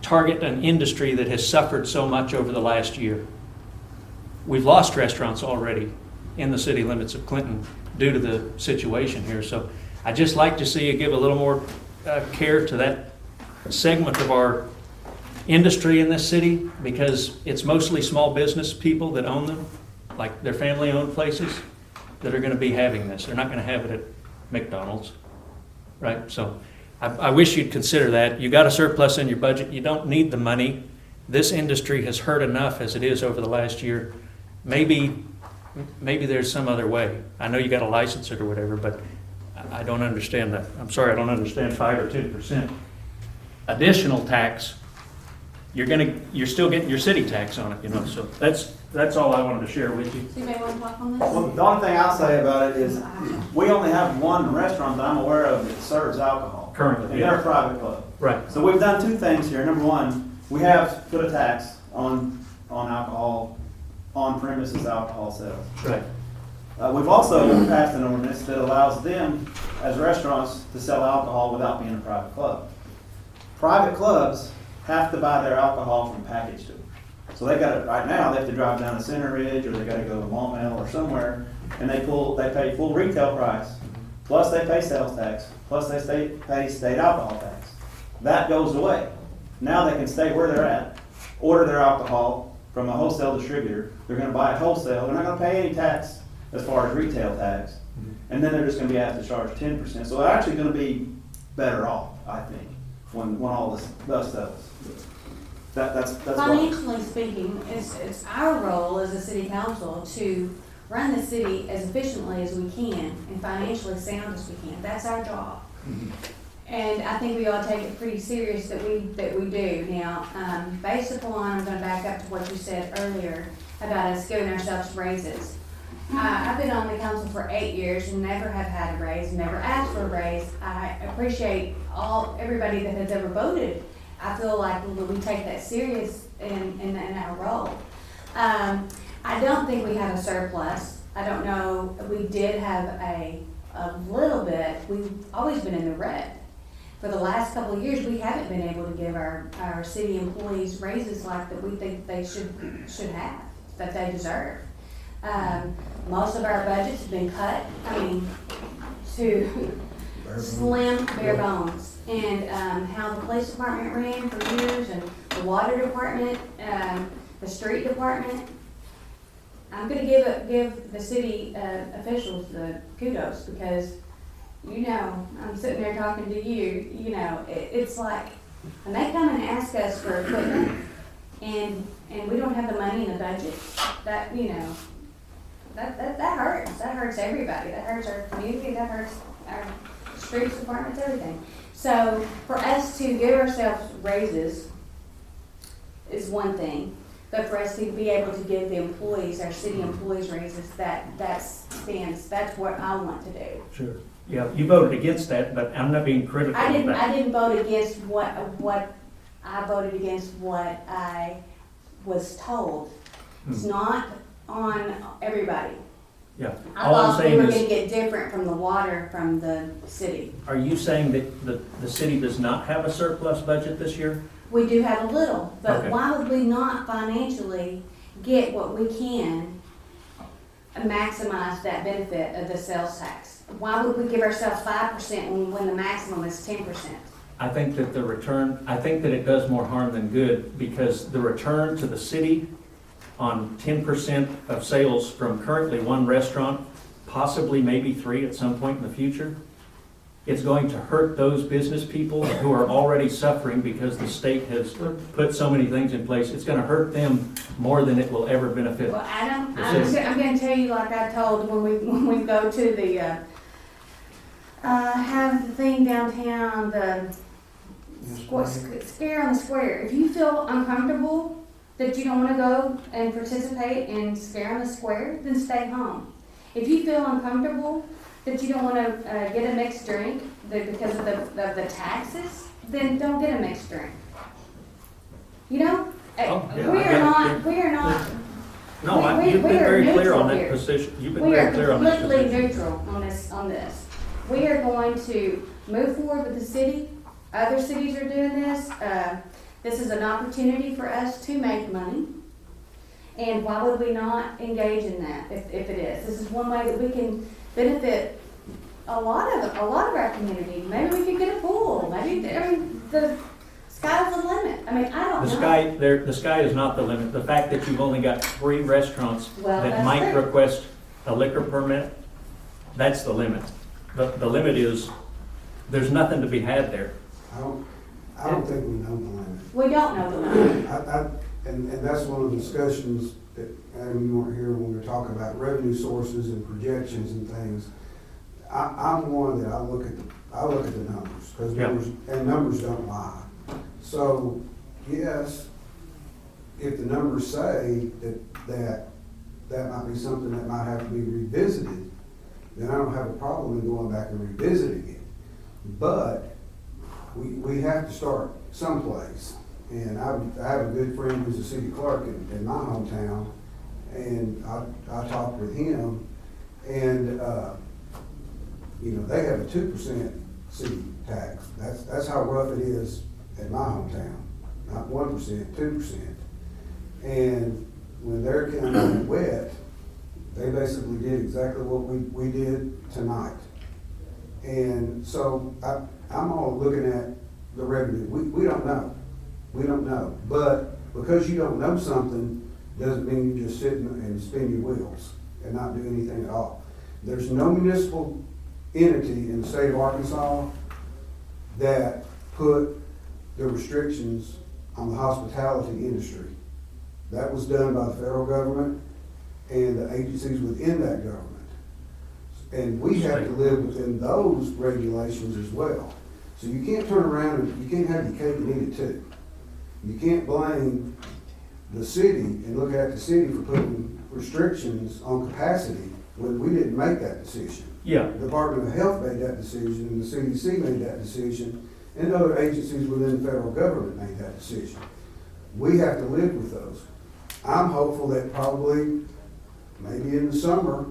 Speaker 11: target an industry that has suffered so much over the last year. We've lost restaurants already in the city limits of Clinton due to the situation here. So I'd just like to see you give a little more care to that segment of our industry in this city, because it's mostly small business people that own them, like their family-owned places, that are going to be having this. They're not going to have it at McDonald's, right? So I wish you'd consider that. You got a surplus in your budget. You don't need the money. This industry has hurt enough as it is over the last year. Maybe there's some other way. I know you got to license it or whatever, but I don't understand that. I'm sorry, I don't understand 5 or 10% additional tax. You're still getting your city tax on it, So that's all I wanted to share with you.
Speaker 2: Does anybody want to talk on this?
Speaker 13: Well, the only thing I'll say about it is, we only have one restaurant that I'm aware of that serves alcohol.
Speaker 11: Currently,
Speaker 13: And they're a private club.
Speaker 11: Right.
Speaker 13: So we've done two things here. Number one, we have put a tax on alcohol, on premises alcohol sales.
Speaker 11: Right.
Speaker 13: We've also passed an ordinance that allows them, as restaurants, to sell alcohol without being a private club. Private clubs have to buy their alcohol from package stores. So they got it right now. They have to drive down to Center Ridge, or they got to go to Maumelle or somewhere, and they pay full retail price, plus they pay sales tax, plus they pay state alcohol tax. That goes away. Now they can stay where they're at, order their alcohol from a wholesale distributor. They're going to buy it wholesale. They're not going to pay any tax as far as retail tax, and then they're just going to be asked to charge 10%. So they're actually going to be better off, I think, when all this dust settles. That's
Speaker 2: Financially speaking, it's our role as a city council to run the city as efficiently as we can and financially sound as we can. That's our job. And I think we all take it pretty serious that we do. Now, based upon, I'm going to back up to what you said earlier about us giving ourselves raises. I've been on the council for 8 years and never have had a raise, never asked for a raise. I appreciate everybody that has ever voted. I feel like we take that serious in our role. I don't think we have a surplus. I don't know. We did have a little bit. We've always been in the red. For the last couple of years, we haven't been able to give our city employees raises like that we think they should have, that they deserve. Most of our budgets have been cut, to slim bare bones. And how the police department ran for years, and the water department, the street department. I'm going to give the city officials the kudos, because I'm sitting there talking to you. It's like when they come and ask us for equipment, and we don't have the money in the budget. That that hurts. That hurts everybody. That hurts our community. That hurts our streets departments, everything. So for us to give ourselves raises is one thing, but for us to be able to give the employees, our city employees, raises, that's what I want to do.
Speaker 11: Sure. Yeah, you voted against that, but I'm not being critical of that.
Speaker 2: I didn't vote against what I voted against what I was told. It's not on everybody.
Speaker 11: Yeah.
Speaker 2: I thought we were going to get different from the water from the city.
Speaker 11: Are you saying that the city does not have a surplus budget this year?
Speaker 2: We do have a little, but
Speaker 11: Okay.
Speaker 2: why would we not financially get what we can and maximize that benefit of the sales tax? Why would we give ourselves 5% when the maximum is 10%?
Speaker 11: I think that the return, I think that it does more harm than good, because the return to the city on 10% of sales from currently one restaurant, possibly maybe 3 at some point in the future, it's going to hurt those business people who are already suffering because the state has put so many things in place. It's gonna hurt them more than it will ever benefit.
Speaker 2: Well, Adam,
Speaker 11: Yes.
Speaker 2: I'm gonna tell you like I told when we go to the, have the thing downtown, the scare on the square. If you feel uncomfortable that you don't wanna go and participate in scare on the square, then stay home. If you feel uncomfortable that you don't wanna, get a mixed drink because of the taxes, then don't get a mixed drink. You know?
Speaker 11: Oh, yeah, I
Speaker 2: We are not,
Speaker 11: No,
Speaker 2: we-
Speaker 11: you've
Speaker 2: we
Speaker 11: been
Speaker 2: are
Speaker 11: very clear
Speaker 2: neutral
Speaker 11: on that
Speaker 2: here.
Speaker 11: position. You've been
Speaker 2: we
Speaker 11: very
Speaker 2: are
Speaker 11: clear on that
Speaker 2: completely
Speaker 11: position.
Speaker 2: neutral on this. We are going to move forward with the city. Other cities are doing this. This is an opportunity for us to make money. And why would we not engage in that if it is? This is one way that we can benefit a lot of our community. Maybe we could get a pool. Maybe, the sky's the limit. I don't know.
Speaker 11: The sky is not the limit. The fact that you've only got 3 restaurants
Speaker 2: Well,
Speaker 11: that
Speaker 2: that's
Speaker 11: might
Speaker 2: true.
Speaker 11: request a liquor permit, that's the limit. The limit is, there's nothing to be had there.
Speaker 12: I don't think we know the limit.
Speaker 2: We don't know the limit.
Speaker 12: And that's one of the discussions that, Adam, you weren't here when we were talking about revenue sources and projections and things. I'm one that I look at the numbers, because
Speaker 11: Yeah.
Speaker 12: numbers don't lie. So, yes, if the numbers say that might be something that might have to be revisited, then I don't have a problem in going back and revisiting it. But we have to start someplace. And I have a good friend who's a city clerk in my hometown, and I talked with him, and, they have a 2% city tax. That's how rough it is in my hometown. Not 1%, 2%. And when they're coming in wet, they basically did exactly what we did tonight. And so I'm all looking at the revenue. We don't know. We don't know. But because you don't know something, doesn't mean you just sit and spin your wheels and not do anything at all. There's no municipal entity in the state of Arkansas that put the restrictions on the hospitality industry. That was done by the federal government and the agencies within that government. And we have to live within those regulations as well. So you can't turn around and you can't have your cake and eat it too. You can't blame the city and look at the city for putting restrictions on capacity when we didn't make that decision.
Speaker 11: Yeah.
Speaker 12: The Department of Health made that decision, and the CDC made that decision, and other agencies within the federal government made that decision. We have to live with those. I'm hopeful that probably, maybe in the summer,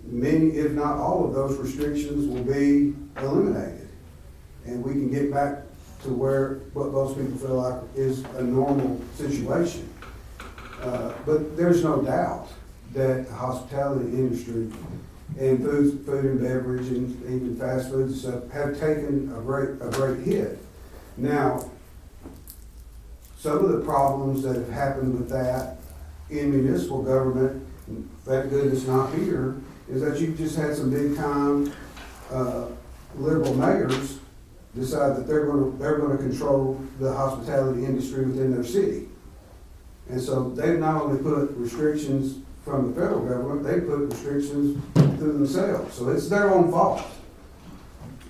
Speaker 12: many, if not all of those restrictions will be eliminated. And we can get back to what most people feel like is a normal situation. But there's no doubt that the hospitality industry and food and beverage and even fast food and stuff have taken a great hit. Now, some of the problems that have happened with that in municipal government, thank goodness not here, is that you've just had some big time liberal mayors decide that they're going to control the hospitality industry within their city. And so they've not only put restrictions from the federal government, they put restrictions through themselves. So it's their own fault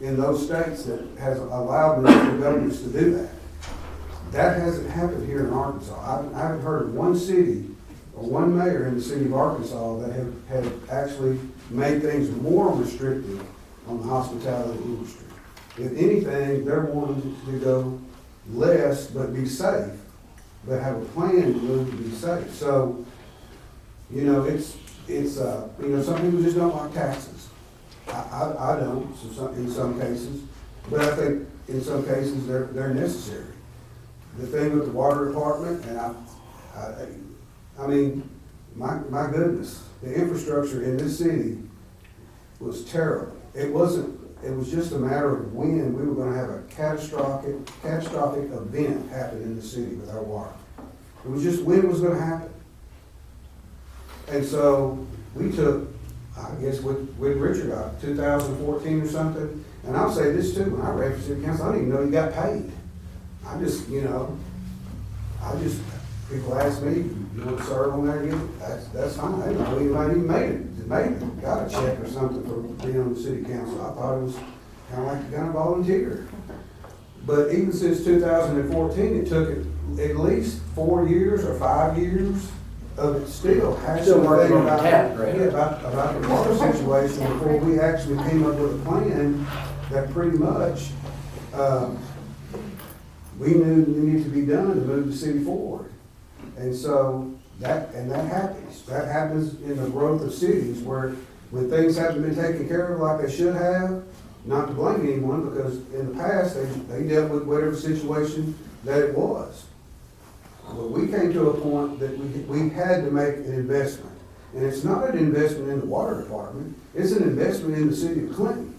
Speaker 12: in those states that has allowed municipal governments to do that. That hasn't happened here in Arkansas. I haven't heard of one city or one mayor in the city of Arkansas that have actually made things more restrictive on the hospitality industry. If anything, they're wanting to go less but be safe, but have a plan to move to be safe. So, some people just don't like taxes. I don't, in some cases, but I think in some cases they're necessary. the thing with the water department, and I mean, my goodness, the infrastructure in this city was terrible. It was just a matter of when we were gonna have a catastrophic event happen in the city with our water. It was just when it was gonna happen. And so we took, I guess when Richard got 2014 or something, and I'll say this too, when I ran for city council, I didn't even know you got paid. People ask me, you want to serve on there again? That's fine. I didn't know anybody even got a check or something for being on the city council. I thought it was kind of like you kind of volunteer. But even since 2014, it took at least 4 years or 5 years of it still
Speaker 1: working on the tap grant.
Speaker 12: about the water situation before we actually came up with a plan that pretty much we knew needed to be done to move the city forward. And so that happens. That happens in the growth of cities where when things haven't been taken care of like they should have, not to blame anyone, because in the past they dealt with whatever situation that it was. But we came to a point that we had to make an investment. And it's not an investment in the water department, it's an investment in the city of Clinton.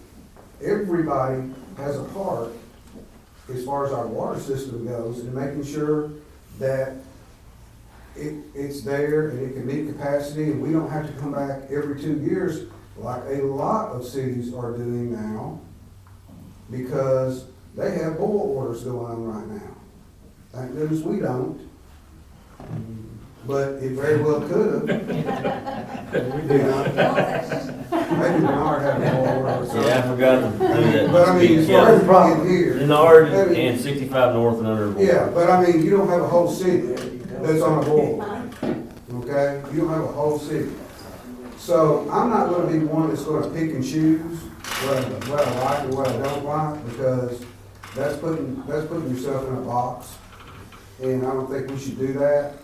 Speaker 12: Everybody has a part as far as our water system goes in making sure that it's there and it can meet capacity, and we don't have to come back every 2 years like a lot of cities are doing now, because they have boil orders going on right now. Thank goodness we don't, but it very well could have. Maybe Menard had a boil order or something.
Speaker 8: Yeah, I forgot to do that.
Speaker 12: But I mean, as far as getting here.
Speaker 8: Menard and 65 North and under.
Speaker 12: Yeah, but I mean, you don't have a whole city that's on a boil, okay? You don't have a whole city. So I'm not gonna be one that's gonna pick and choose what I like and what I don't like, because that's putting yourself in a box. And I don't think we should do that.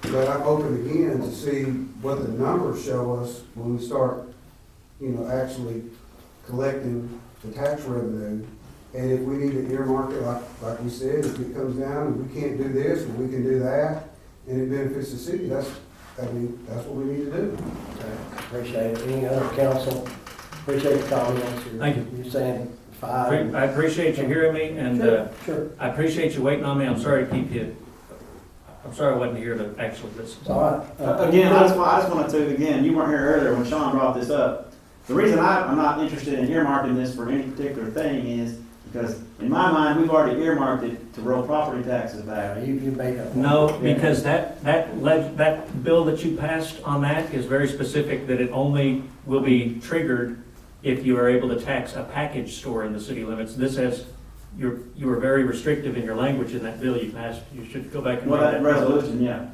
Speaker 12: But I'm open again to see what the numbers show us when we start, actually collecting the tax revenue. And if we need to earmark it, like we said, if it comes down and we can't do this and we can do that, and it benefits the city, that's what we need to do.
Speaker 1: Okay, appreciate it. Any other council? Appreciate the comments.
Speaker 11: Thank you.
Speaker 1: You're saying 5.
Speaker 11: I appreciate you hearing me, and
Speaker 1: Sure.
Speaker 11: I appreciate you waiting on me. I'm sorry to keep you. I'm sorry I wasn't here to actually listen.
Speaker 1: It's all right.
Speaker 13: Again, I just wanted to, you weren't here earlier when Sean brought this up. The reason I'm not interested in earmarking this for any particular thing is because in my mind, we've already earmarked it to roll property taxes back.
Speaker 1: You made up.
Speaker 11: No, because that bill that you passed on that is very specific, that it only will be triggered if you are able to tax a package store in the city limits. This has, you were very restrictive in your language in that bill you passed. You should go back and read that.
Speaker 13: Resolution, yeah.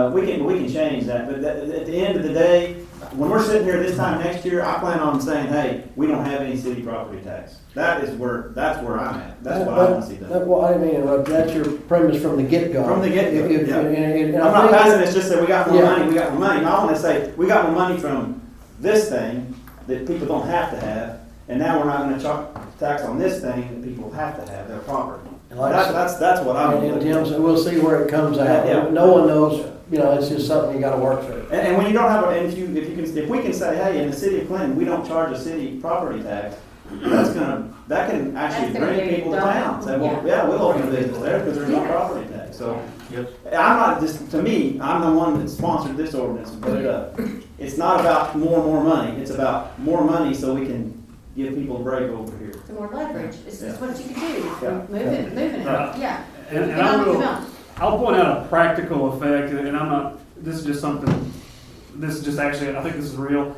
Speaker 13: We can change that, but at the end of the day, when we're sitting here this time next year, I plan on saying, hey, we don't have any city property tax. That's where I'm at. That's what I want to see done.
Speaker 1: Well, I didn't mean to interrupt. That's your premise from the get-go.
Speaker 13: From the get-go,
Speaker 1: yeah.
Speaker 13: I'm not passing this just say we got more money, we got more money. No, I want to say, we got more money from this thing that people don't have to have, and now we're not going to tax on this thing that people have to have, their property.
Speaker 1: Like
Speaker 13: That's what I'm
Speaker 1: and Tim said, we'll see where it comes out.
Speaker 13: Yeah.
Speaker 1: No one knows, it's just something you gotta work through.
Speaker 13: And when you don't have, if we can say, hey, in the city of Clinton, we don't charge a city property tax, that can actually bring people to town. Say, well, yeah, we'll open a business there because there's no property tax. So, to me, I'm the one that sponsored this ordinance and put it up. It's not about more money. It's about more money so we can give people a break over here.
Speaker 2: It's more leverage. It's just what you can do.
Speaker 13: Yeah.
Speaker 2: Moving it. Yeah.
Speaker 14: And
Speaker 2: Come on.
Speaker 14: I'll point out a practical effect, and I'm not, this is just actually, I think this is real.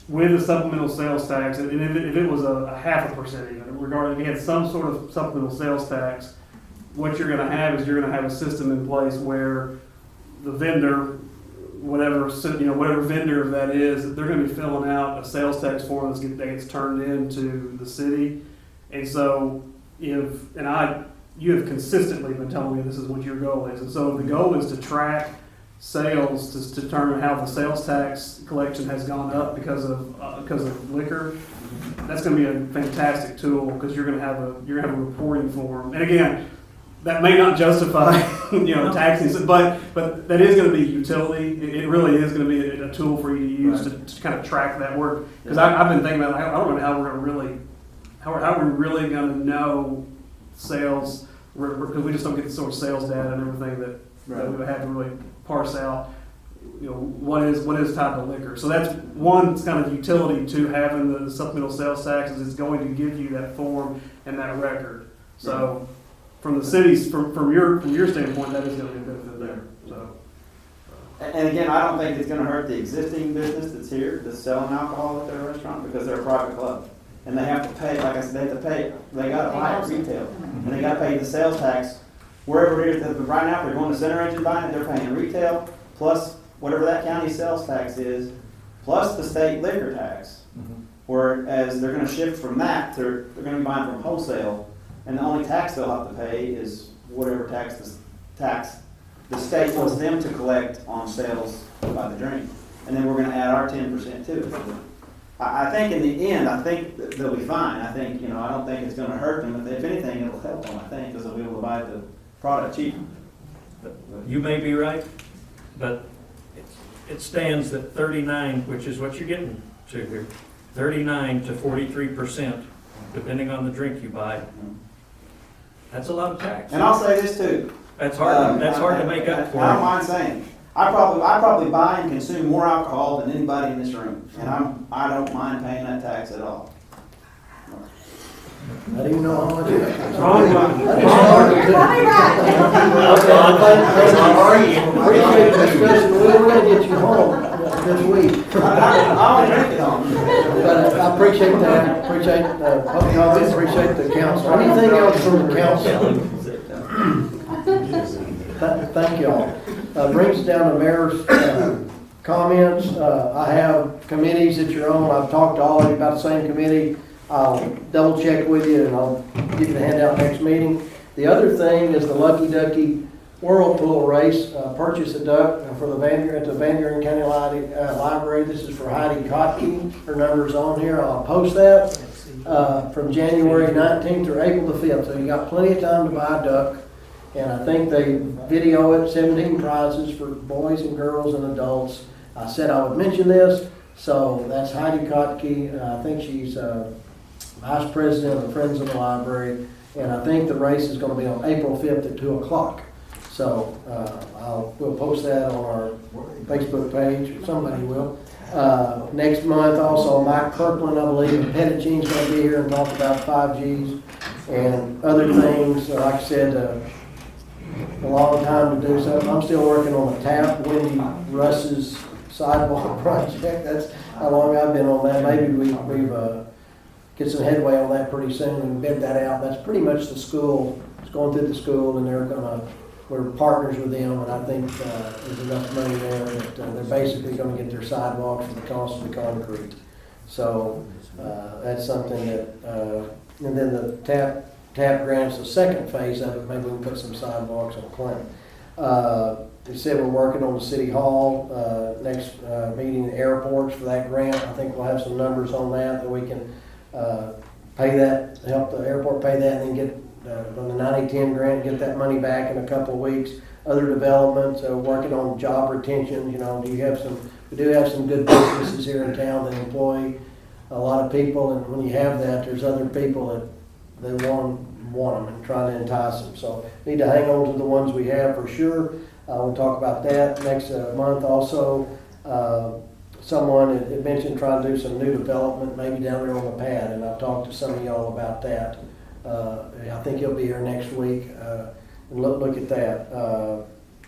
Speaker 14: With the supplemental sales tax, and if it was a 0.5% even, regardless, if you had some sort of supplemental sales tax, what you're gonna have is you're gonna have a system in place where the vendor, whatever vendor that is, they're gonna be filling out a sales tax form that gets turned into the city. And so you have consistently been telling me this is what your goal is. And so the goal is to track sales to determine how the sales tax collection has gone up because of liquor. That's going to be a fantastic tool because you're going to have a reporting form. And again, that may not justify taxing, but that is going to be utility. It really is going to be a tool for you to use to kind of track that work. Because I've been thinking about I don't know how we're going to really how are we really going to know sales because we just don't get the sort of sales data and everything that we would have to really parse out. What is tied to liquor. So that's one kind of utility to having the supplemental sales taxes is going to give you that form and that record. So from the cities, from your standpoint, that is going to be a benefit there. So.
Speaker 13: And again, I don't think it's going to hurt the existing business that's here that's selling alcohol at their restaurant because they're a private club. And they have to pay, like I said, they got to buy it retail. And they got to pay the sales tax wherever it is. Right now, if they're going to Center Edge and buying it, they're paying retail plus whatever that county sales tax is, plus the state liquor tax. Whereas they're going to shift from that, they're going to be buying from wholesale, and the only tax they'll have to pay is whatever tax the state wants them to collect on sales by the drink. And then we're going to add our 10% to it. I think in the end, I think they'll be fine. I think, I don't think it's going to hurt them. If anything, it'll help them, I think, because they'll be able to buy the product cheaper.
Speaker 11: You may be right, but it stands at 39, which is what you're getting to here, 39 to 43%, depending on the drink you buy. That's a lot of tax.
Speaker 13: And I'll say this too.
Speaker 11: That's hard. That's hard to make up for.
Speaker 13: I don't mind saying, I probably buy and consume more alcohol than anybody in this room, and I don't mind paying that tax at all.
Speaker 1: How do you know how much it is?
Speaker 2: Probably right.
Speaker 1: Appreciate the discussion. We're going to get you home this week.
Speaker 13: I only drink it home.
Speaker 1: But I appreciate that. Appreciate public comment. Appreciate the council. Anything else from the council? Thank you all. Brings us down to mayor's comments. I have committees that you're on. I've talked to all of you about the same committee. I'll double check with you and I'll give you the handout next meeting. The other thing is the Lucky Ducky Whirlpool Race. Purchase a duck at the Van Buren County Library. This is for Heidi Kotke. Her number's on here. I'll post that from January 19th through April the 5th. So you got plenty of time to buy a duck. And I think they video it, 17 prizes for boys and girls and adults. I said I would mention this. So that's Heidi Kotke. I think she's Vice President of Friends of the Library, and I think the race is going to be on April 5th at 2 o'clock. So we'll post that on our Facebook page, or somebody will. Next month also, Mike Kirkland, I believe, and Pettigene's going to be here and talk about 5Gs and other things. Like I said, a long time to do something. I'm still working on the TAP, Wendy Russ's sidewalk project. That's how long I've been on that. Maybe we've get some headway on that pretty soon and bid that out. That's pretty much the school. It's going through the school, and we're partners with them, and I think there's enough money there that they're basically going to get their sidewalks for the cost of the concrete. So that's something that, and then the TAP grants the second phase of it. Maybe we can put some sidewalks on Clinton. They said we're working on the city hall next meeting, the airports for that grant. I think we'll have some numbers on that we can pay that, help the airport pay that, and then get on the 90-10 grant, get that money back in a couple of weeks. Other developments, working on job retention. We do have some good businesses here in town that employ a lot of people, and when you have that, there's other people that they want them and try to entice them. So need to hang on to the ones we have for sure. We'll talk about that next month. Also, someone had mentioned trying to do some new development, maybe down there on the pad, and I've talked to some of y'all about that. I think you'll be here next week. And look at that.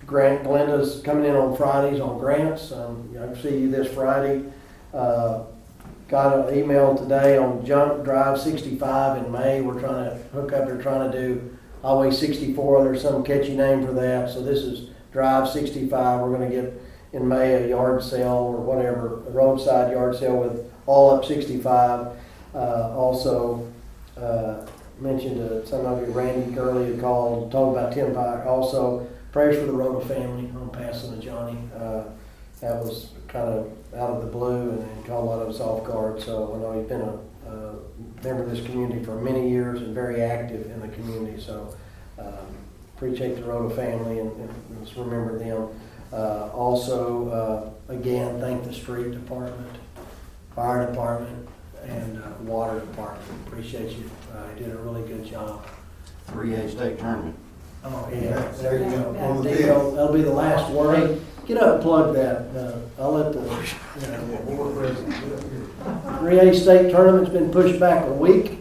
Speaker 1: Glenda's coming in on Fridays on grants. I'll see you this Friday. Got an email today on Junk Drive 65 in May. We're trying to hook up. They're trying to do Highway 64. There's some catchy name for that. So this is Drive 65. We're going to get in May a yard sale or whatever, a roadside yard sale with all up 65. Also mentioned to some of you, Randy Gurley had called, told about Tim Pike. Also prayers for the Rhoda family on passing of Johnny. That was kind of out of the blue and caught a lot of us off guard. So I know he's been a member of this community for many years and very active in the community. So appreciate the Rhoda family and let's remember them. Also, again, thank the street department, fire department, and water department. Appreciate you. You did a really good job.
Speaker 5: 3A state tournament.
Speaker 1: Oh, yeah, there you go. And that'll be the last word. Get up and plug that. I'll let the 3A state tournament's been pushed back a week.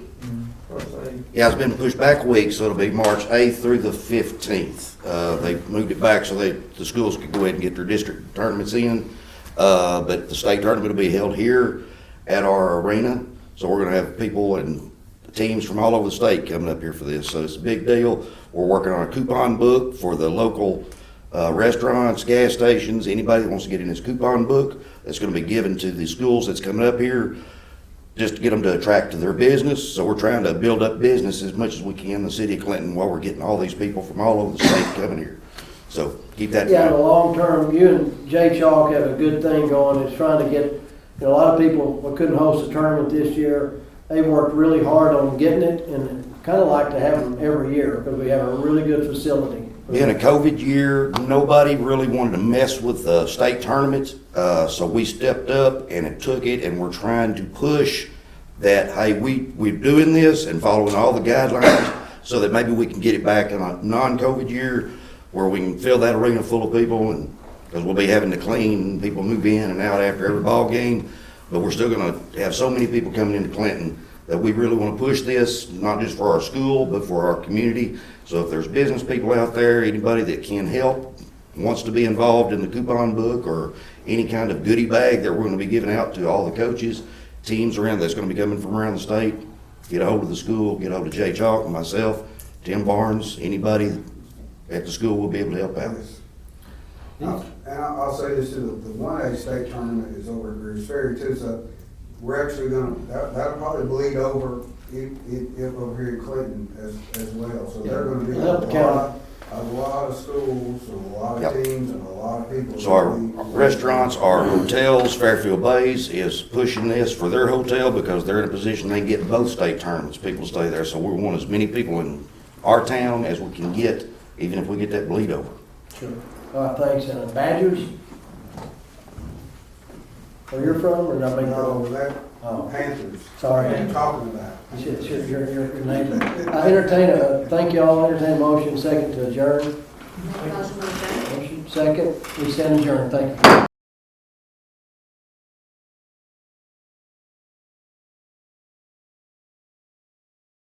Speaker 5: Yeah, it's been pushed back a week, so it'll be March 8th through the 15th. They moved it back so the schools could go ahead and get their district tournaments in. But the state tournament will be held here at our arena. So we're gonna have people and teams from all over the state coming up here for this. So it's a big deal. We're working on a coupon book for the local restaurants, gas stations, anybody that wants to get in this coupon book. That's gonna be given to the schools that's coming up here, just to get them to attract to their business. So we're trying to build up business as much as we can in the city of Clinton while we're getting all these people from all over the state coming here. So keep that in
Speaker 1: Yeah, in
Speaker 5: mind.
Speaker 1: the long term, you and Jay Chalk have a good thing going. It's trying to get, a lot of people, we couldn't host a tournament this year. They worked really hard on getting it and kind of like to have them every year because we have a really good facility.
Speaker 5: In a COVID year, nobody really wanted to mess with the state tournament, so we stepped up and took it, and we're trying to push that, hey, we're doing this and following all the guidelines so that maybe we can get it back in a non-COVID year where we can fill that arena full of people, and because we'll be having to clean, people move in and out after every ball game, but we're still going to have so many people coming into Clinton that we really want to push this, not just for our school, but for our community. So if there's business people out there, anybody that can help, wants to be involved in the coupon book or any kind of goodie bag that we're going to be giving out to all the coaches, teams around that's going to be coming from around the state, get a hold of the school, get a hold of Jay Chalk and myself, Tim Barnes, anybody at the school will be able to help out.
Speaker 12: And I'll say this too, the 1A state tournament is over at Greers Ferry too, so we're actually gonna, that'll probably bleed over if over here in Clinton as well. So they're gonna be a lot of schools, a lot of teams, and a lot of people.
Speaker 5: So our restaurants, our hotels, Fairfield Bays is pushing this for their hotel because they're in a position they can get both state tournaments. People stay there, so we want as many people in our town as we can get, even if we get that bleed over.
Speaker 1: Sure. All right, thanks. And Badgers? Where you're from, or not?
Speaker 12: No, that
Speaker 1: Oh.
Speaker 12: Panthers.
Speaker 1: Sorry.
Speaker 12: What are you talking about?
Speaker 1: Sure, your neighbor. I thank you all, entertain a motion, second to adjourn.
Speaker 7: Motion to adjourn.
Speaker 1: Motion, second, we stand adjourned, thank you.